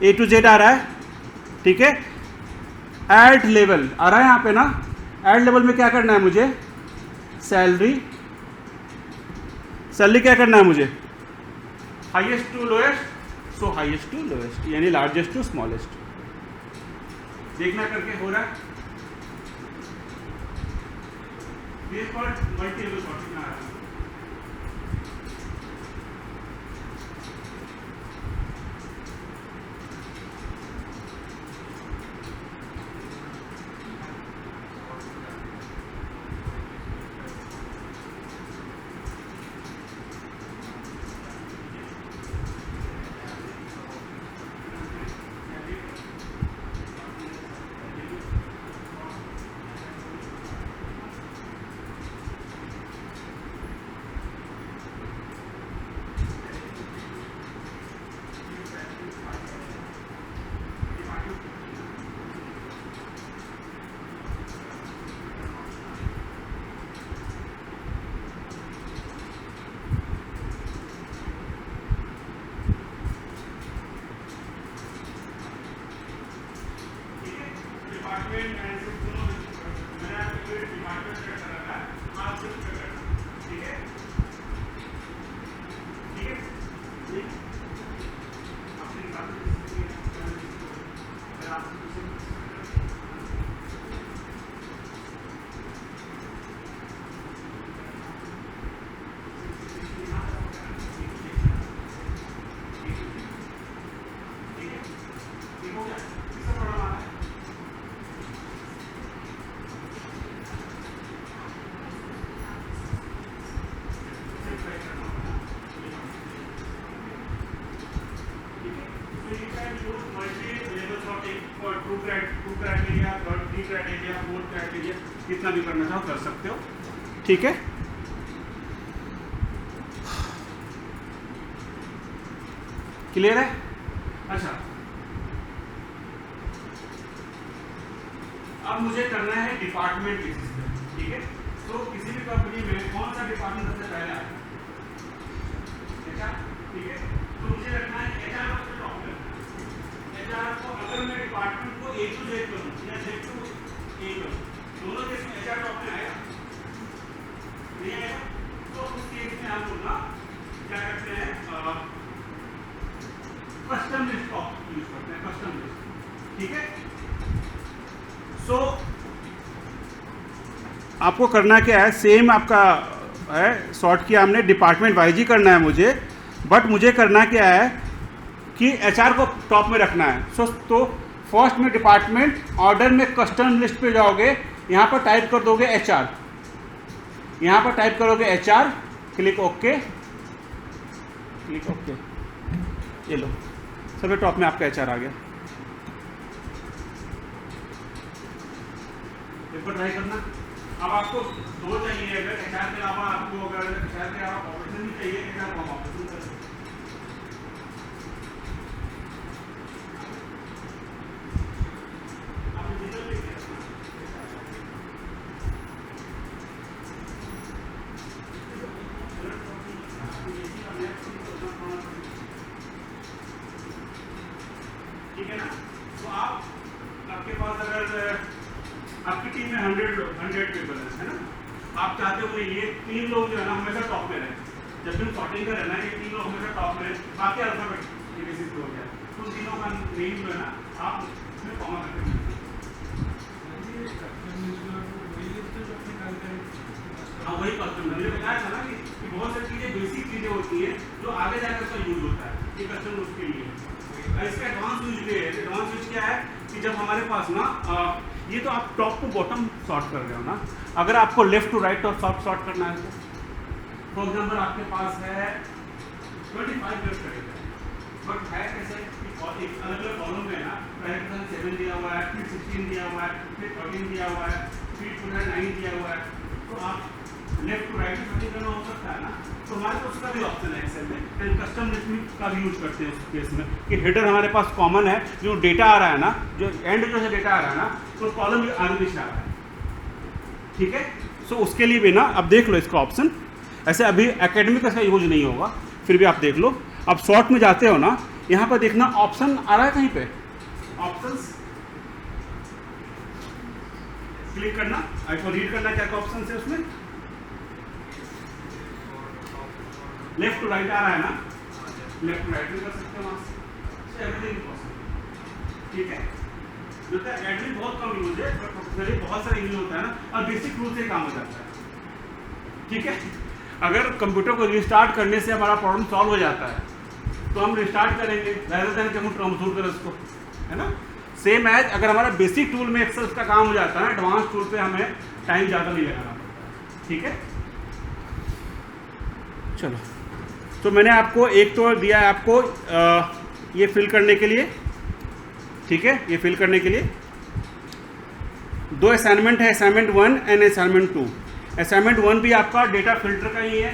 A to Z आ रहा है। ठीक है, ऐड लेवल आ रहा है यहाँ पे ना, ऐड लेवल में क्या करना है मुझे, सैलरी क्या करना है मुझे, highest to lowest, so highest to lowest यानी लार्जेस्ट टू स्मॉलेस्ट। देखना करके हो रहा है, this called multi level sorting आ रहा है। कितना भी करना चाहो कर सकते हो। ठीक है, क्लियर है? अच्छा, अब मुझे करना है डिपार्टमेंट बेसिस पे। ठीक है, तो किसी भी कंपनी में कौन सा डिपार्टमेंट सबसे पहले आता है? HR। ठीक है, तो मुझे रखना है HR सबसे टॉप पे। HR को अगर मैं डिपार्टमेंट को A to Z करूं या Z to A करूं, दोनों केस में HR टॉप में आएगा, नहीं आएगा? तो उस केस में आप बोलना ठीक है। सो आपको करना क्या है, सेम आपका है, सॉर्ट किया हमने, डिपार्टमेंट वाइज ही करना है मुझे, बट मुझे करना क्या है कि एचआर को टॉप में रखना है। तो फर्स्ट में डिपार्टमेंट, ऑर्डर में कस्टम लिस्ट पे जाओगे, यहाँ पर टाइप कर दोगे एचआर, यहाँ पर टाइप करोगे HR, click okay, click okay, ये लो सबसे टॉप में आपका एचआर आ गया। एक बार ट्राई करना। अब आपको दो चाहिए, अगर एचआर के अलावा आपको, अगर एचआर के अलावा ऑपरेशन भी चाहिए, एचआर को ऑपरेशन करें। ठीक है ना। तो आपके पास अगर आपकी टीम में 100 पीपल है ना, आप चाहते हो कि ये 3 लोग जो है ना हमेशा टॉप में रहे, जब भी सॉर्टिंग का रहना है, ये 3 लोग हमेशा टॉप में रहे, बाकी अल्फाबेट के बेसिस पे हो गया, तो तीनों का नेम जो है ना आप इसमें कॉमा करके हाँ वही कस्टम, मैंने बताया था ना कि बहुत सारी चीज़ें बेसिक चीज़ें होती हैं जो आगे जाकर उसका यूज होता है, ये कस्टम उसके लिए। इसका एडवांस यूज भी है। एडवांस यूज क्या है कि जब हमारे पास ना ये तो आप टॉप टू बॉटम सॉर्ट कर रहे हो ना, अगर आपको लेफ्ट टू राइट और सॉर्ट करना है तो फॉर एग्जाम्पल आपके पास है 25 लेफ्ट करेगा, बट है कैसे कि एक अलग अलग कॉलम में ना पहले 7 दिया हुआ है, फिर 16 दिया हुआ है, फिर 13 दिया हुआ है, फिर पूरा 9 दिया हुआ है, तो आप लेफ्ट टू राइट में करना हो सकता है ना, तो हमारे पास उसका भी ऑप्शन है एक्सेल में, एंड कस्टम लिस्टिंग का भी यूज करते हैं उस केस में कि हेडर हमारे पास कॉमन है, जो डेटा आ रहा है ना, जो एंड जो है डेटा आ रहा है ना, तो कॉलम भी आगे पीछे आ रहा है। ठीक है, सो उसके लिए भी ना अब देख लो इसका ऑप्शन, ऐसे अभी एकेडमिक का यूज नहीं होगा, फिर भी आप देख लो। अब शॉर्ट में जाते हो ना, यहाँ पर देखना ऑप्शन आ रहा है कहीं पे, ऑप्शंस क्लिक करना, आपको रीड करना क्या क्या ऑप्शन है उसमें, लेफ्ट टू राइट आ रहा है ना, लेफ्ट टू राइट भी कर सकते हो वहाँ से, एवरीथिंग पॉसिबल। ठीक है, जो है एडमिन बहुत कम यूज है, पर प्रोफेशनली बहुत सारा यूज होता है ना, और बेसिक रूल से काम हो जाता है। ठीक है, अगर कंप्यूटर को रिस्टार्ट करने से हमारा प्रॉब्लम सॉल्व हो जाता है तो हम रिस्टार्ट करेंगे rather than कि हम ट्रांसफर करें उसको, है ना। सेम एज अगर हमारा बेसिक टूल में एक्सेल का काम हो जाता है, एडवांस टूल पे हमें टाइम ज़्यादा नहीं लगाना पड़ता। ठीक है, चलो, तो मैंने आपको एक तो दिया है आपको ये फिल करने के लिए। ठीक है, ये फिल करने के लिए 2 असाइनमेंट है, असाइनमेंट 1 एंड असाइनमेंट 2। असाइनमेंट 1 भी आपका डेटा फिल्टर का ही है।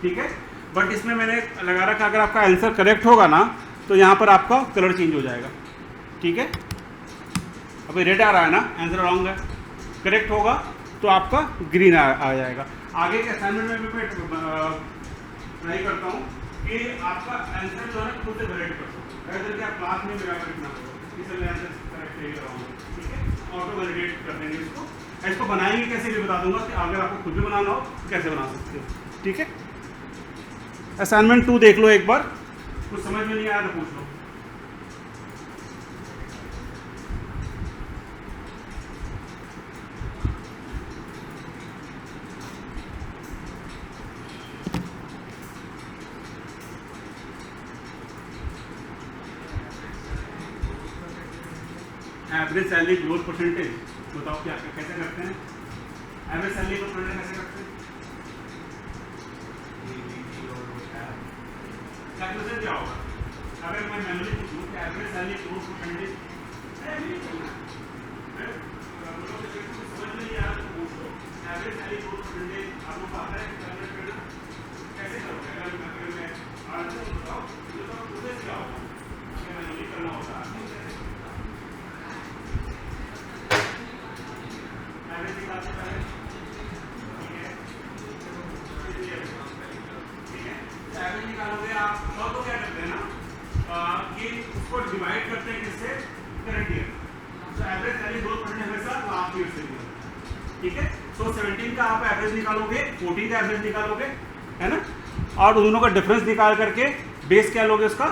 ठीक है, बट इसमें मैंने लगा रखा अगर आपका आंसर करेक्ट होगा ना तो यहाँ पर आपका कलर चेंज हो जाएगा। ठीक है, अभी रेड आ रहा है ना, आंसर रॉन्ग है, करेक्ट होगा तो आपका ग्रीन आ जाएगा। आगे के असाइनमेंट में भी मैं ट्राई करता हूँ कि आपका आंसर जो है खुद से वैलिडेट कर सकते हैं, कि आप क्लास में मेरा लिखना होगा, इसलिए आंसर करेक्ट नहीं कराऊंगा। ठीक है, ऑटो वैलिडेट कर देंगे इसको। इसको बनाएंगे कैसे भी बता दूंगा कि अगर आपको खुद भी बनाना हो कैसे बना सकते हो। ठीक है, असाइनमेंट 2 देख लो एक बार, कुछ समझ में नहीं आया तो पूछ लो। एवरेज सैलरी ग्रोथ परसेंटेज बताओ क्या कैसे करते हैं, एवरेज सैलरी ग्रोथ परसेंटेज कैसे करते हैं, कैलकुलेशन क्या होगा। अगर मैं मैनुअली पूछूं कि एवरेज सैलरी ग्रोथ परसेंटेज समझ में नहीं आ रहा तो पूछ लो, एवरेज सैलरी ग्रोथ परसेंटेज आपको पता है कैलकुलेट करना कैसे करोगे। अगर मैं आंसर बताओ तो प्रोसेस क्या होगा, अगर मैनुअली करना होगा एवरेज निकालते पहले। ठीक है, एवरेज निकालोगे आप तो क्या करते हैं ना कि उसको डिवाइड करते हैं किससे, करंट ईयर। तो एवरेज सैलरी ग्रोथ परसेंटेज हमेशा लास्ट ईयर से निकलता है। ठीक है, सो 17 का आप एवरेज निकालोगे, 14 का एवरेज निकालोगे, है ना, और दोनों का डिफरेंस निकाल करके बेस क्या लोगे उसका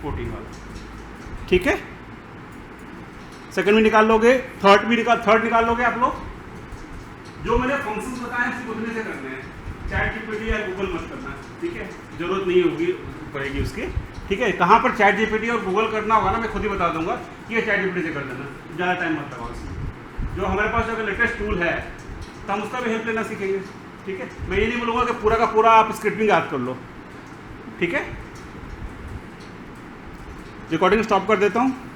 14 वाला। ठीक है, सेकंड भी निकाल लोगे, थर्ड निकाल लोगे आप लोग। जो मैंने फंक्शंस बताए हैं सिर्फ उतने से करने हैं, चैट जीपीटी या गूगल मत करना, ठीक है, जरूरत नहीं होगी पड़ेगी उसकी, ठीक है। कहाँ पर चैट जीपीटी और गूगल करना होगा ना, मैं खुद ही बता दूंगा कि ये चैट जीपीटी से कर देना, ज़्यादा टाइम मत लगाओ इसमें। जो हमारे पास अगर लेटेस्ट टूल है तो हम उसका भी हेल्प लेना सीखेंगे, ठीक है। मैं ये नहीं बोलूँगा कि पूरा का पूरा आप स्क्रिप्टिंग याद कर लो, ठीक है। रिकॉर्डिंग स्टॉप कर देता हूँ।